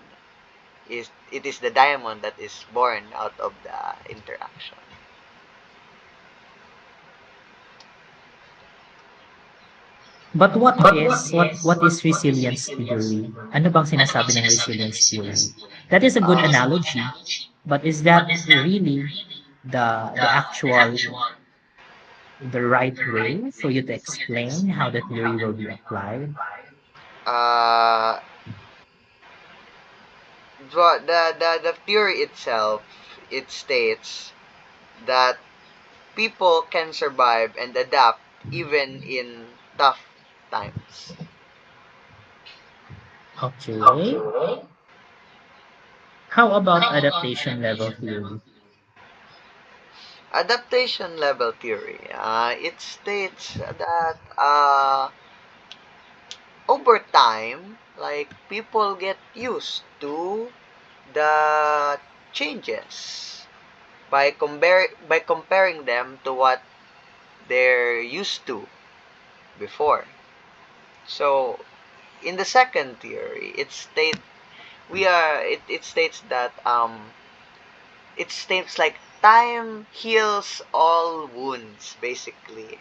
B: It is the diamond that is born out of the interaction.
A: But what is resilience theory? Ano bang sinasabi ng resilience theory? That is a good analogy, but is that really the actual the right way for you to explain how the theory will be applied?
B: Uh, the theory itself, it states that people can survive and adapt even in tough times.
A: Okay. How about adaptation level theory?
B: Adaptation level theory, it states that over time, like people get used to the changes by comparing them to what they're used to before. So in the second theory, it states that it states like time heals all wounds, basically.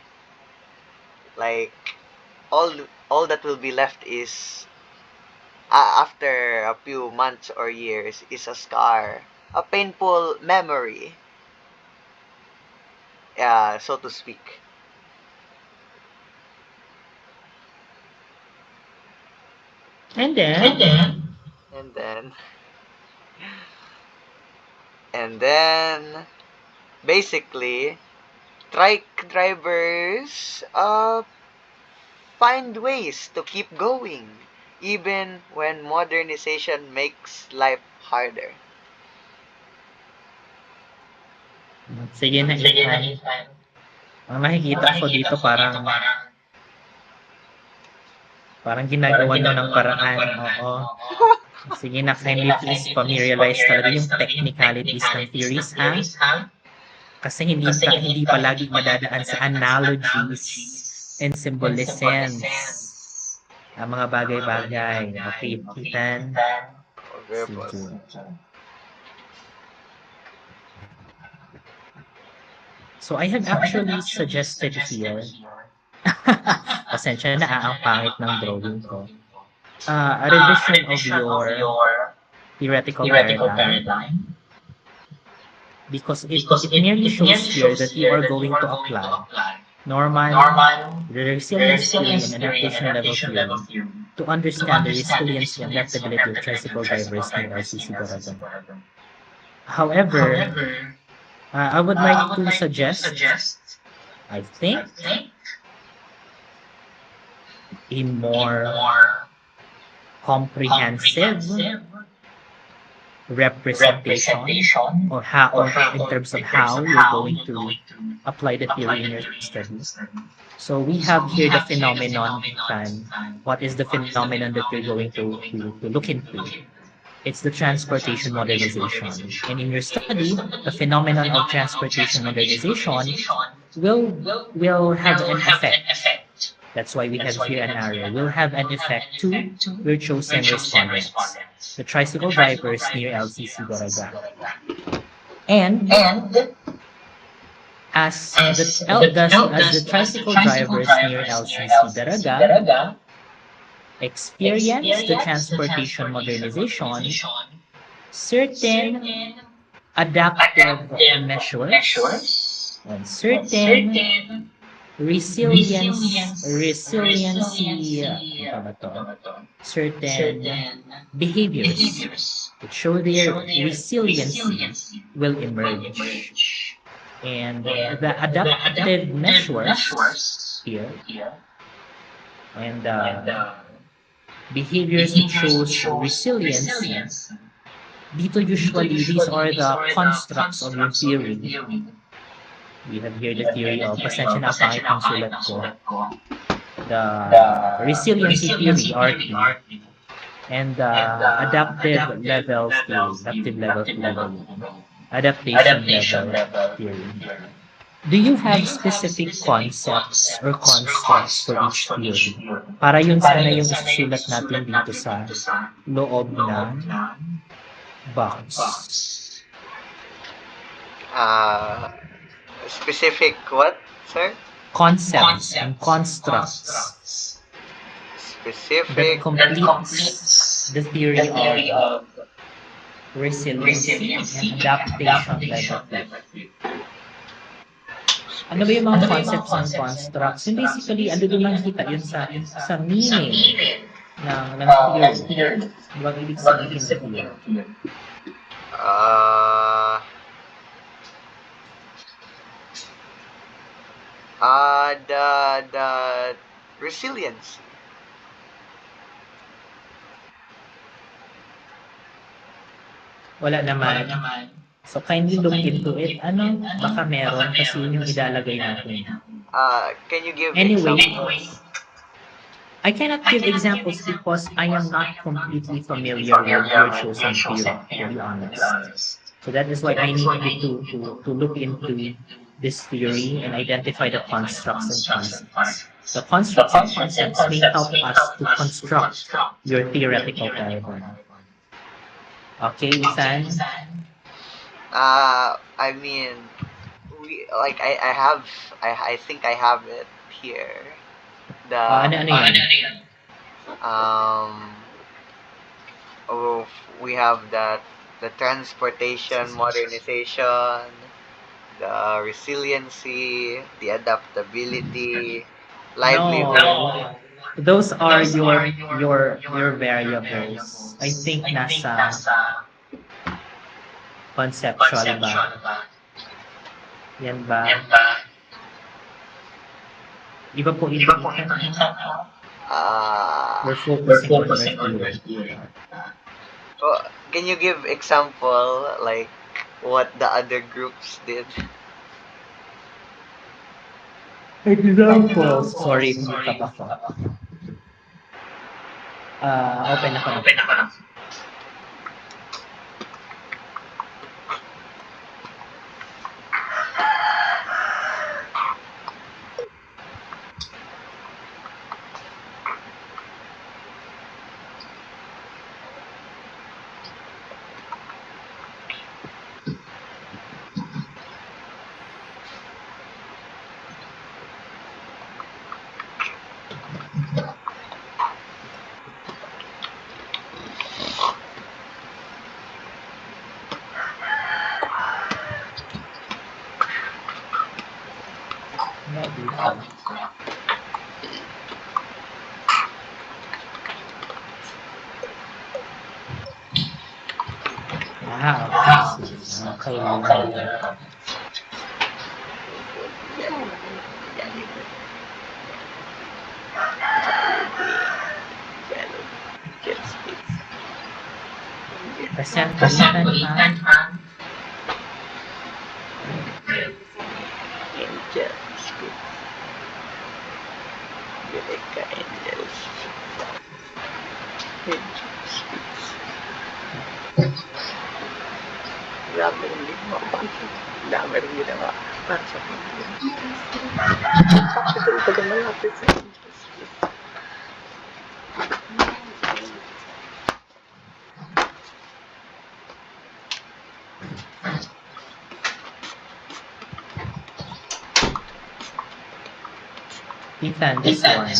B: Like all that will be left is after a few months or years is a scar, a painful memory, so to speak.
A: And then,
B: And then and then basically trike drivers find ways to keep going even when modernization makes life harder.
A: sige na Ethan. Ang nakikita ko dito parang ginagawa nyo ng paraan. Oo. Sige na, kindly please familiarize talaga yung technicalities ng theories, ha? Kasi hindi palagi madadaan sa analogies and symbolisms. Ang mga bagay-bagay. Okay, Ethan?
B: Okay, boss.
A: Sige. So I have actually suggested here, pasensya na ang pangit ng drawing ko, a revision of your theoretical paradigm because it merely shows here that you are going to apply Norman, the resilience theory and adaptation level theory to understand the resiliency and adaptability of tricycle drivers near LCC Baragan. However, I would like to suggest, I think, a more comprehensive representation or in terms of how you're going to apply the theory in your studies. So we have here the phenomenon, and what is the phenomenon that we're going to look into? It's the transportation modernization. And in your study, the phenomenon of transportation modernization will have an effect. That's why we have here an arrow. Will have an effect to your chosen respondents, the tricycle drivers near LCC Baraga. And as the tricycle drivers near LCC Baraga experience the transportation modernization, certain adaptive measures and certain certain behaviors that show their resiliency will emerge. And the adaptive measures here and behaviors that shows resiliency, dito usually these are the constructs of your theory. We have here the theory of, pasensya na pangit ng sulat ko, the resiliency theory, RT, and the adaptive level theory. adaptation level theory. Do you have specific concepts or constructs for each theory? Para yun sana yung isusulat natin dito sa loob ng box.
B: Specific what, sir?
A: Concepts and constructs that
B: Specific.
A: completes the theory of resiliency and adaptation level. Ano ba yung mga concepts and constructs? Yung basically, ano doon makikita yun sa meaning ng theory. Diba ang ibig sabihin ng theory?
B: The resilience.
A: Wala naman. So kindly look into it. Ano? Baka meron kasi yun yung ilalagay natin.
B: Can you give
A: Anyway,
B: examples?
A: I cannot give examples because I am not completely familiar with your chosen theory, to be honest. So that is why I need you to look into this theory and identify the constructs and concepts. The constructs and concepts may help us to construct your theoretical paradigm. Okay, Ethan?
B: I mean, I think I have it here.
A: Ano yun?
B: We have the transportation modernization, the resiliency, the adaptability, livelihood.
A: No. Those are your variables. I think nasa conceptual ba? Yan ba? Iba po ito. We're focusing on your theory.
B: Can you give example like what the other groups did?
A: Example. Sorry, kumita ako. Open ako na. Okay. Present Ethan.
B: Angel speaks. Eureka Angels. Angel speaks. Grabe rin ginawa ko. Dami rin ginawa para sa pamilya. Ito yung pagkamalapit sa Angel speaks.
A: Ethan, this one.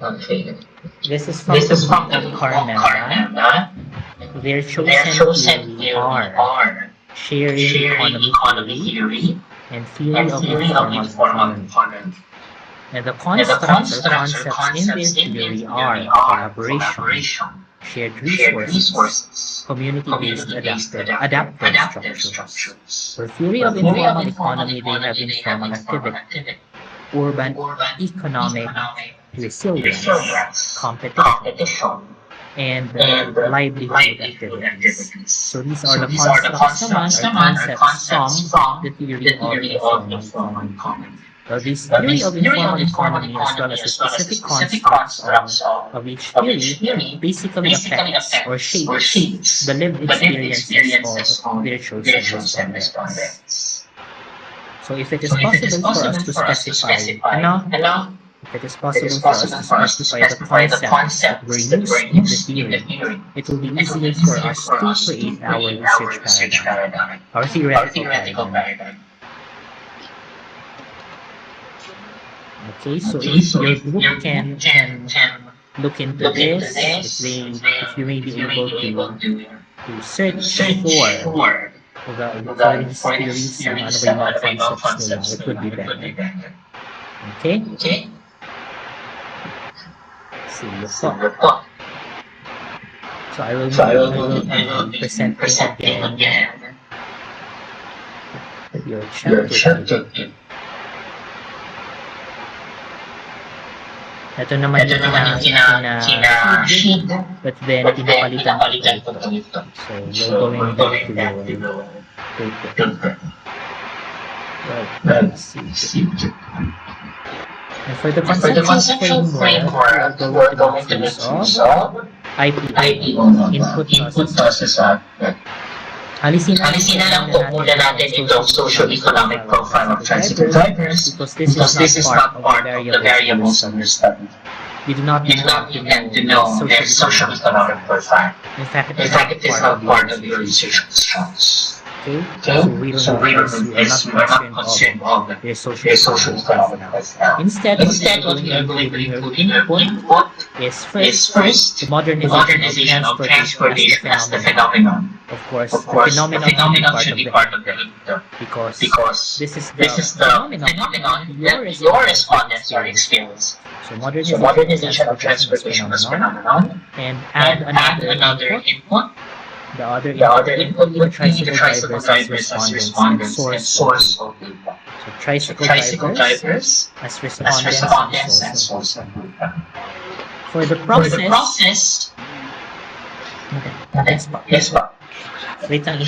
A: Okay. This is from the Carmela. Their chosen theory are sharing economy theory and theory of informal economy. And the constructs or concepts in their theory are collaboration, shared resources, community-based adaptive structures. For theory of informal economy, they have informal activity, urban economic resilience, competition, and livelihood activities. So these are the constructs naman or concepts from the theory of informal economy. Well, this theory of informal economy, as well as the specific constructs of each theory, basically affects or shapes the lived experiences of their chosen respondents. So if it is possible for us to specify enough, if it is possible for us to specify the concepts that were used in the theory, it will be easier for us to create our research paradigm, our theoretical paradigm. Okay, so if your group can look into this, if you may be able to search for these theories and ano ba yung mga concepts nila, it would be better. Okay? Sige po. So I will be presenting again your chapter 2. Ito naman yung kina-feed, but then pinapalitan ko ito. So you're going back to your paper. Right, let's see. And for the conceptual framework, we are going to make use of IPO, Input Process Output. Alisin na lang po muna natin itong socio-economic profile of tricycle drivers because this is not part of the variables of your study. You do not intend to know their socio-economic profile. In fact, it is not part of your research questions. Okay? So we don't because we are not concerned of their socio-economic profile. Instead, what we are going to include in your input is first the modernization of transportation as the phenomenon. Of course, the phenomenon should be part of the input because this is the phenomenon that your respondents are experiencing. So modernization of transportation as phenomenon, and add another input. The other input would be the tricycle drivers as respondents and source of data.
B: So tricycle drivers
A: as respondents and source of data. For the process,
B: yes pa.
A: Wait lang.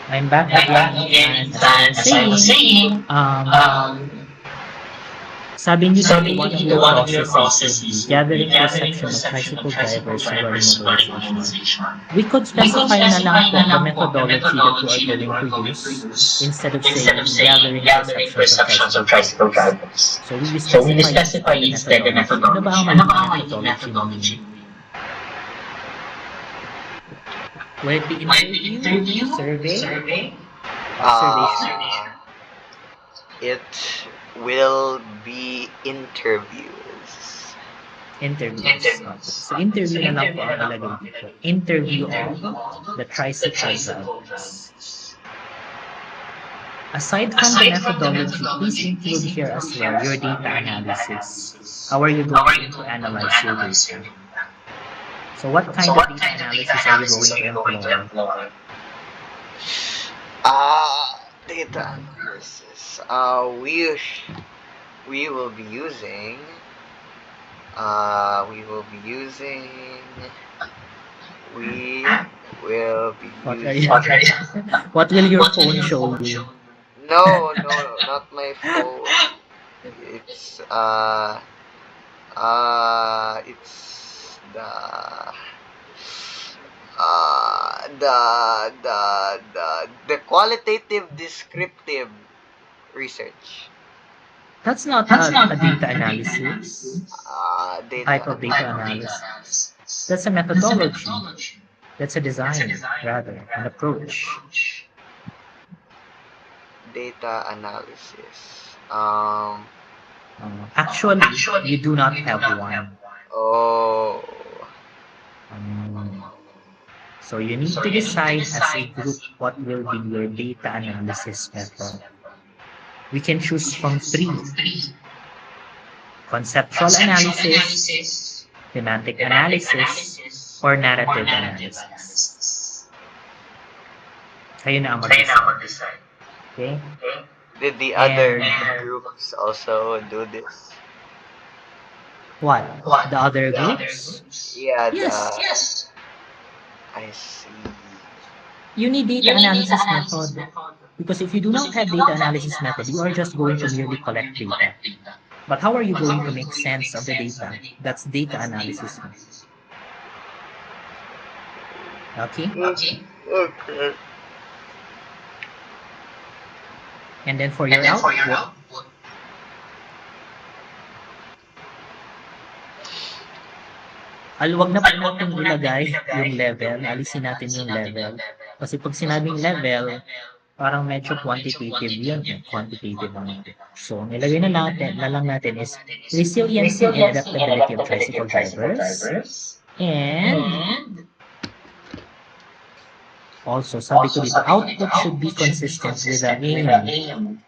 A: I'm back again, and as I was saying, sabi niyo one of your processes would be gathering perception of tricycle drivers regarding motorization. We could specify na lang po the methodology that we are going to use instead of saying gathering perceptions of tricycle drivers. So we specify instead the methodology. Ano ba ang magiging methodology? Will it be interview, survey?
B: It will be interviews.
A: So interview na lang po ang nalagay dito. Interview of the tricycle drivers. Aside from the methodology, please include here as well your data analysis. How are you going to analyze your data? So what kind of data analysis are you going to employ?
B: Data analysis. We will be using
A: What will your phone show you?
B: No, not my phone. It's the qualitative descriptive research.
A: That's not a data analysis. Type of data analysis. That's a methodology. That's a design, rather, an approach.
B: Data analysis.
A: Actually, you do not have one.
B: Oh.
A: So you need to decide as a group what will be your data analysis method. We can choose from three: conceptual analysis, thematic analysis, or narrative analysis. Kayo na ang mag-decide. Okay?
B: Did the other
A: And
B: groups also do this?
A: what? The other groups?
B: Yeah,
A: Yes.
B: I see.
A: You need data analysis method. Because if you do not have data analysis method, you are just going to merely collect data. But how are you going to make sense of the data? That's data analysis method. Okay?
B: Okay.
A: And then for your output, wag na po natin ilagay yung level. Alisin natin yung level. Kasi pag sinabing level, parang medyo quantitative yun. Quantitative naman. So, nilagay na lang natin is resiliency and adaptability of tricycle drivers. And also, sabi ko dito, output should be consistent with the aim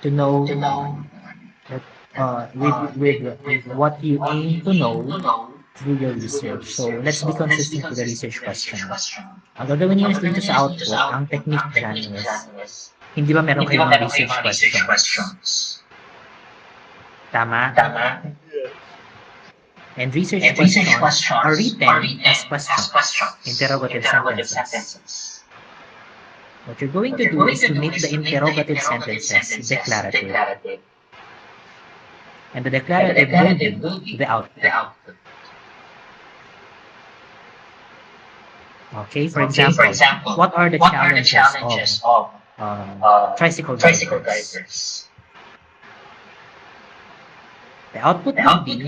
A: to know that, with what you aim to know through your research. So, let's be consistent with the research question. Ang gagawin niyo dito sa output, ang technique dyan is, hindi ba meron kayong mga research questions? Tama? And research questions are written as questions, interrogative sentences. What you're going to do is to make the interrogative sentences declarative. And the declarative will be the output. Okay, for example, what are the challenges of tricycle drivers? The output would be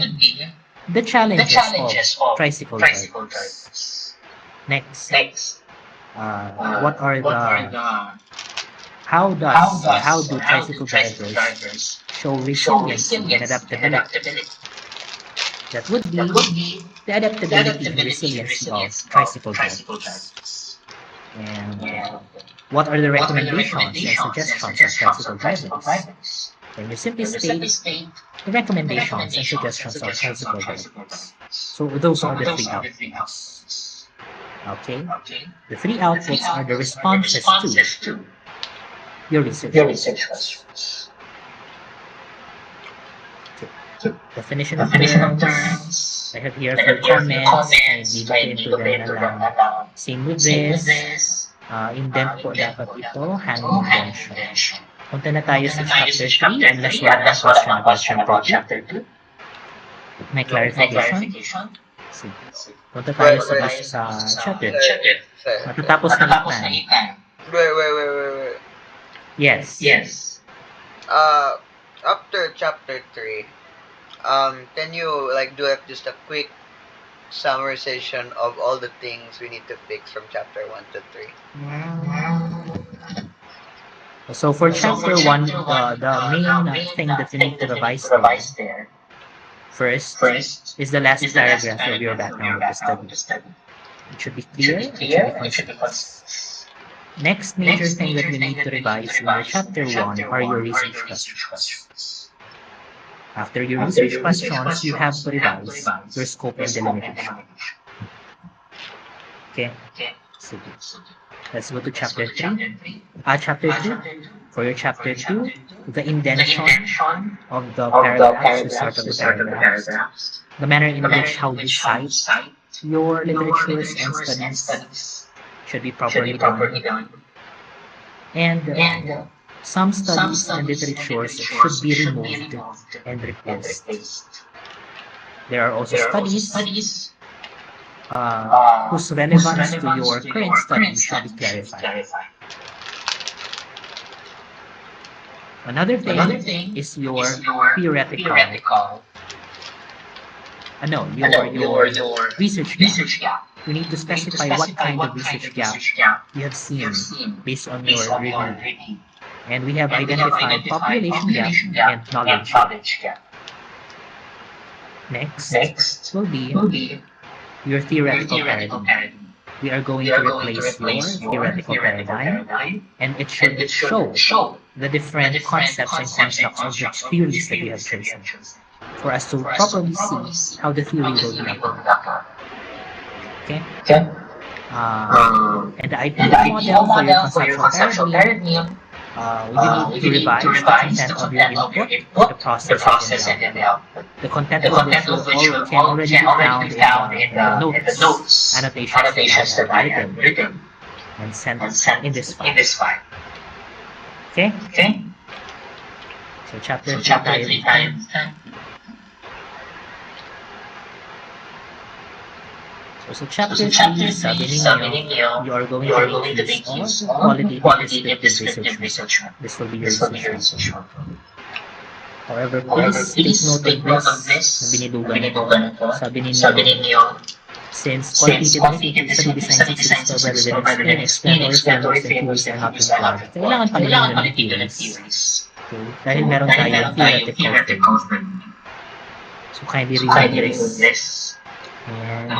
A: the challenges of tricycle drivers. Next, what are how do tricycle drivers show resiliency and adaptability? That would be the adaptability and resiliency of tricycle drivers. And what are the recommendations and suggestions of tricycle drivers? Then you simply state the recommendations and suggestions of tricycle drivers. So those are the three outputs. Okay? The three outputs are the responses to your research questions. Okay. Definition of terms. I have here for comments. I need to into them na lang. Same with this. Indent po dapat ito. Hand indention. Punta na tayo sa chapter 3 unless wala kang question about chapter 2. May clarification? Sige. Punta tayo sa chapter 2. Matatapos na itan.
B: Wait.
A: Yes.
B: After chapter 3, can you do just a quick summarization of all the things we need to fix from chapter 1 to 3?
A: So for chapter 1, the main thing that you need to revise there first is the last paragraph of your background of the study. It should be clear, it should be concise. Next major thing that we need to revise in your chapter 1 are your research questions. After your research questions, you have to revise your scope and delimitation. Okay? So, let's go to chapter 3. Chapter 2. For your chapter 2, the indentation of the paragraphs, the start of the paragraphs, the manner in which how you cite your literatures and studies should be properly done. And some studies and literatures should be removed and replaced. There are also studies whose relevance to your current study should be clarified. Another thing is your theoretical, your research gap. You need to specify what kind of research gap you have seen based on your review. And we have identified population gap and knowledge gap. Next will be your theoretical paradigm. we are going to replace your theoretical paradigm, and it should show the different concepts and constructs of the theories that you have chosen for us to properly see how the theory will be applied. Okay? And the ideal model for your conceptual paradigm, you need to revise the content of your input, the processing, and the output. The content of which can already be found in the notes, annotations that I have written and sent in this file. Okay? So chapter 3 tayo. So chapter 3, sabi ninyo, you are going to make use of qualitative descriptive research. This will be your research method. However, please take note of this na binidugan ito. Sabi ninyo, since quantitative study design systems are rather than exploratory frameworks and theories are not required, kailangan pa rin ng theories. Okay? Dahil meron tayong theoretical framework. So kindly remove this. And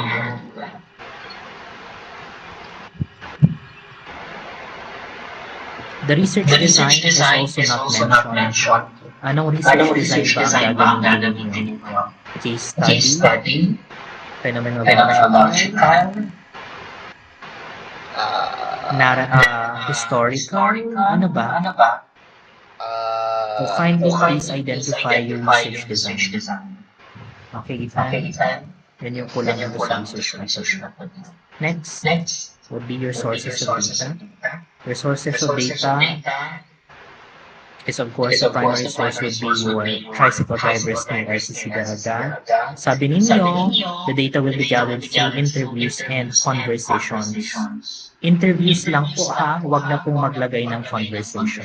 A: the research design is also not mentioned. Anong research design ba ang gagawin ninyo? Case study, phenomenological, historical, ano ba? So kindly please identify your research design. Okay, Ethan? Yan yung kulang sa research method. Next would be your sources of data. Your sources of data is, of course, the primary source would be your tricycle drivers ng RCC Daraga. Sabi ninyo, the data will be gathered through interviews and conversations. Interviews lang po ha, wag na pong maglagay ng conversation.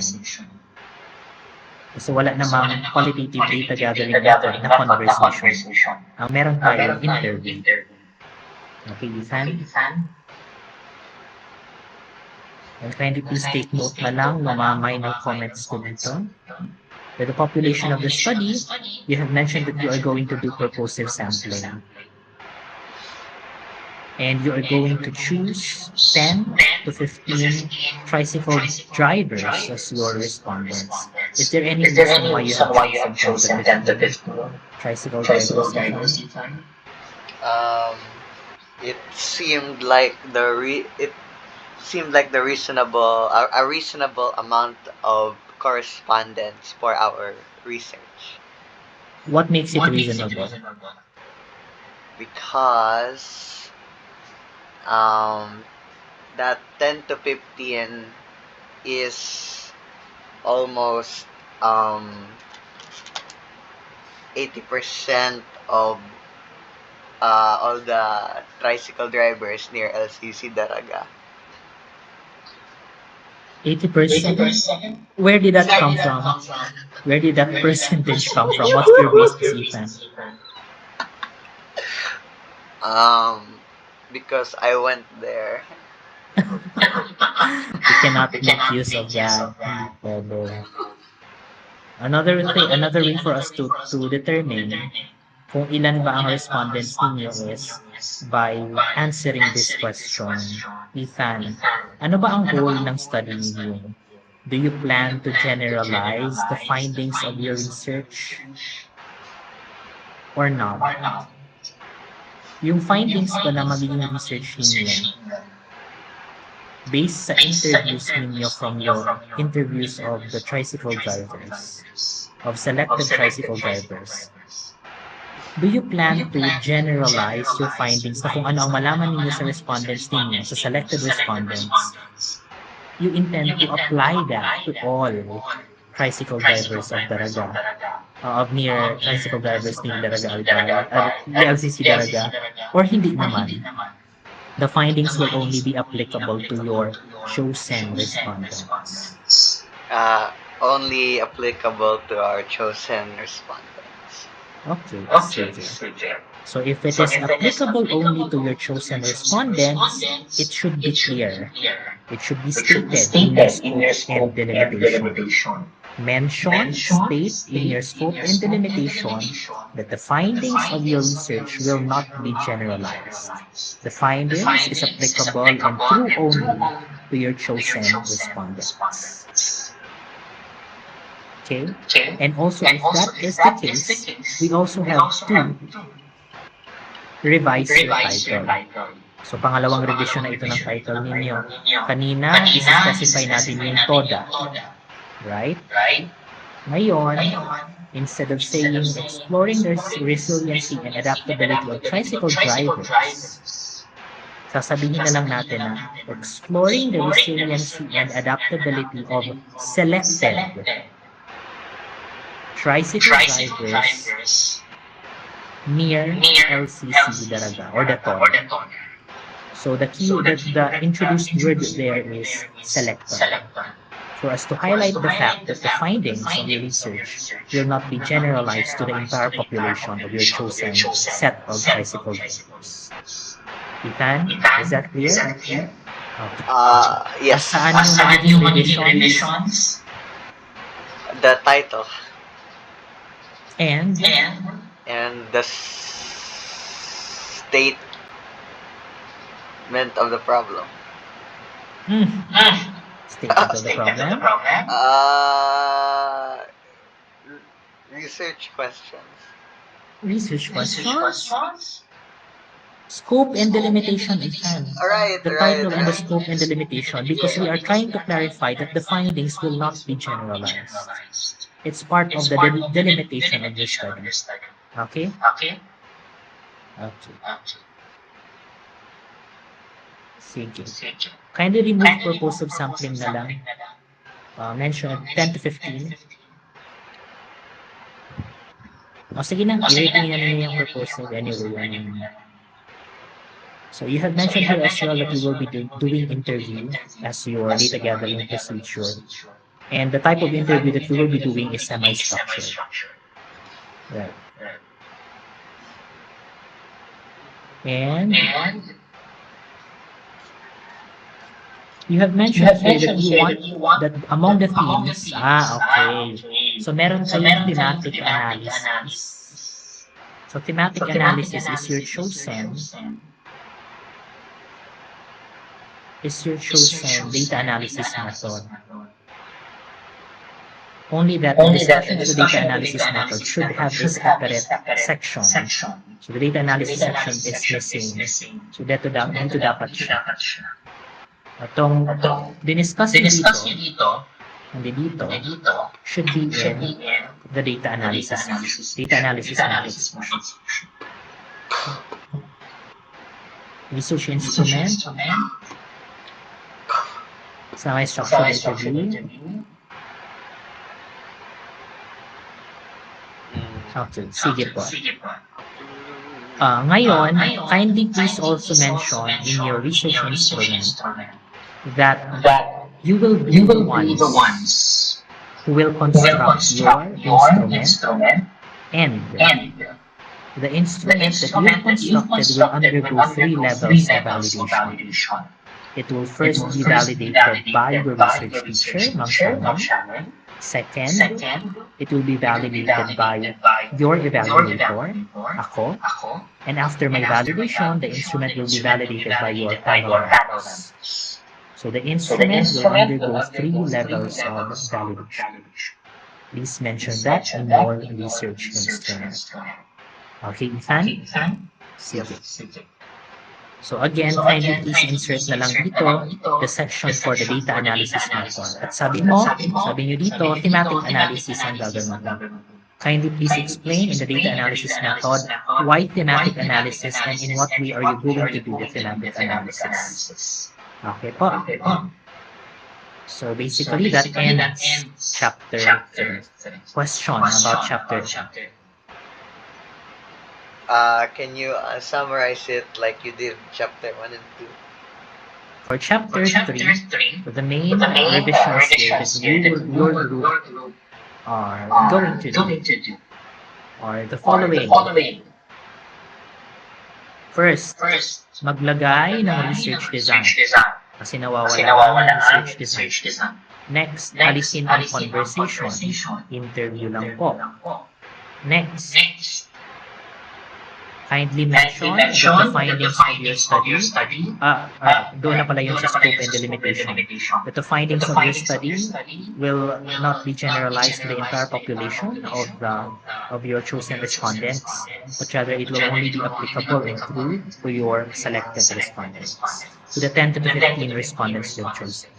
A: Kasi wala namang qualitative data gathering method na conversation. Meron tayong interview. Okay, Ethan? And kindly please take note na lang ng mga minor comments ko dito. With the population of the study, you have mentioned that you are going to do purposive sampling. And you are going to choose 10 to 15 tricycle drivers as your respondents. Is there any reason why you have chosen 10 to 15 tricycle drivers?
B: It seemed like a reasonable amount of correspondence for our research.
A: What makes it reasonable?
B: Because that 10 to 15 is almost 80% of all the tricycle drivers near LCC Daraga.
A: 80%? Where did that come from? Where did that percentage come from? What's your basis, Ethan?
B: Because I went there.
A: You cannot make use of that. Another way for us to determine kung ilan ba ang respondents ninyo is by answering this question. Ethan, ano ba ang goal ng study ninyo? Do you plan to generalize the findings of your research or not? Yung findings ba na magiging research ninyo based sa interviews ninyo from your interviews of the tricycle drivers, of selected tricycle drivers, do you plan to generalize your findings na kung ano ang malaman ninyo sa respondents ninyo, sa selected respondents, you intend to apply that to all tricycle drivers of Daraga, of near tricycle drivers ni Daraga, LCC Daraga, or hindi naman? The findings will only be applicable to your chosen respondents.
B: Only applicable to our chosen respondents.
A: Okay. So if it is applicable only to your chosen respondents, it should be clear. It should be stated in your scope and delimitation. Mention, state in your scope and delimitation that the findings of your research will not be generalized. The findings is applicable and true only to your chosen respondents. Okay? And also, if that is the case, we also have to revise your title. So, pangalawang revision na ito ng title ninyo. Kanina, isi-specify natin yung TODA. Right? Ngayon, instead of saying exploring the resiliency and adaptability of tricycle drivers, sasabihin na lang natin na exploring the resiliency and adaptability of selected tricycle drivers near LCC Daraga or the TON. So the introduced word there is selected. For us to highlight the fact that the findings of your research will not be generalized to the entire population of your chosen set of tricycle drivers. Ethan, is that clear? Okay.
B: Yes.
A: Saan yung magiging revisions?
B: The title.
A: And
B: the statement of the problem.
A: Statement of the problem?
B: Research questions.
A: Research questions? Scope and delimitation, Ethan.
B: Right,
A: the title and the scope and delimitation, because we are trying to clarify that the findings will not be generalized. It's part of the delimitation of your study. Okay? Okay. Sige. Kindly remove purpose of sampling na lang. Mention 10 to 15. Sige na, i-rating na ninyo yung purpose of anyway. So you have mentioned here as well that you will be doing interview as your data gathering procedure. And the type of interview that you will be doing is semi-structured. Right. And you have mentioned here that you want that among the themes, okay. So meron kayong thematic analysis. So thematic analysis is your chosen data analysis method. Only that the discussion of the data analysis method should have a separate section. So the data analysis section is missing. So dito dapat siya. Itong diniscuss nyo dito, should be in the data analysis methods. Research instrument, semi-structured interview. Okay, sige po. Ngayon, kindly please also mention in your research instrument that you will be the ones who will construct your instrument, and the instrument that you have constructed will undergo 3 levels of validation. It will first be validated by your research teacher, Ma'am Shannon. Second, it will be validated by your evaluator, ako. And after my validation, the instrument will be validated by your panel members. So the instrument will undergo 3 levels of validation. Please mention that in your research instrument. Okay, Ethan? Sige. So again, kindly please insert na lang dito the section for the data analysis method. At sabi nyo dito, thematic analysis ang gagawin mo. Kindly please explain in the data analysis method why thematic analysis and in what way are you going to do the thematic analysis. Okay po. So basically that ends chapter 3. Question about chapter 3.
B: Can you summarize it like you did chapter 1 and 2?
A: For chapter 3, the main revisions here that your group are going to do are the following. First, maglagay ng research design. Kasi nawawala ang research design. Next, alisin ang conversation. Interview lang po. Next, kindly mention that the findings of your study, doon na pala yung sa scope and delimitation, that the findings of your study will not be generalized to the entire population of your chosen respondents, but rather it will only be applicable and true to your selected respondents, to the 10 to 15 respondents you've chosen.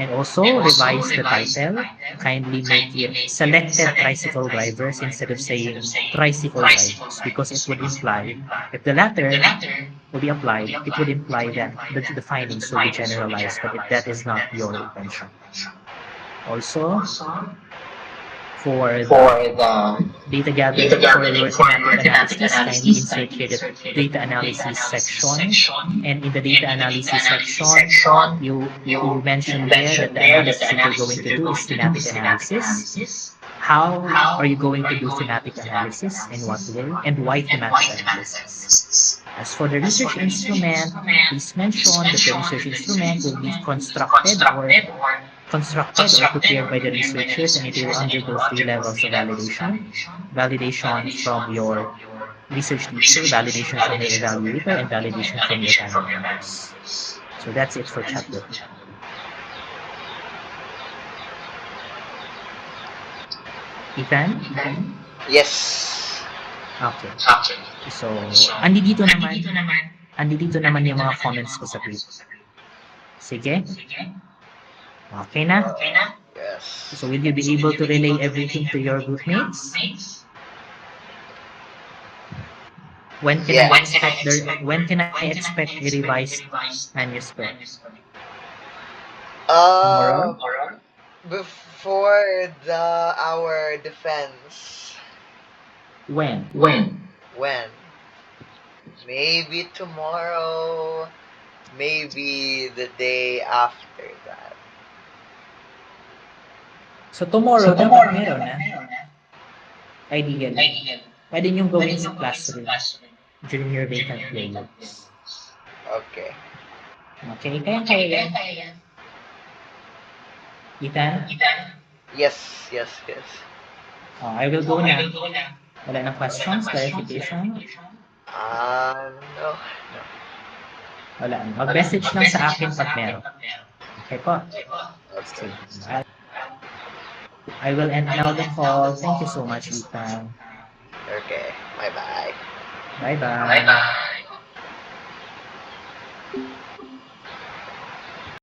A: And also, revise the title. Kindly make it selected tricycle drivers instead of saying tricycle drivers, because it would imply, if the latter will be applied, it would imply that the findings will be generalized, but that is not your intention. Also, for the data gathering for your thematic analysis, kindly insert here the data analysis section. And in the data analysis section, you mentioned there that the analysis that you're going to do is thematic analysis. How are you going to do thematic analysis, in what way, and why thematic analysis? As for the research instrument, please mention that the research instrument will be constructed or prepared by the researchers, and it will undergo 3 levels of validation. Validation from your research teacher, validation from your evaluator, and validation from your panel members. So that's it for chapter 2. Ethan?
B: Yes.
A: Okay. So, andito naman yung mga comments ko sa tweet. Sige? Okay na?
B: Yes.
A: So will you be able to relay everything to your groupmates? When can I expect a revised manuscript? Tomorrow?
B: Before our defense.
A: When?
B: Maybe tomorrow. Maybe the day after that.
A: So tomorrow, dapat meron na. Ideally. Pwede niyong gawin sa classroom during your vacant periods.
B: Okay.
A: Okay, kaya yan. Ethan?
B: Yes.
A: I will go na. Wala na questions, clarification?
B: No.
A: Wala. Mag-message lang sa akin pag meron. Okay po?
B: Okay.
A: I will end now the call. Thank you so much, Ethan.
B: Okay. Bye-bye.
A: Bye-bye.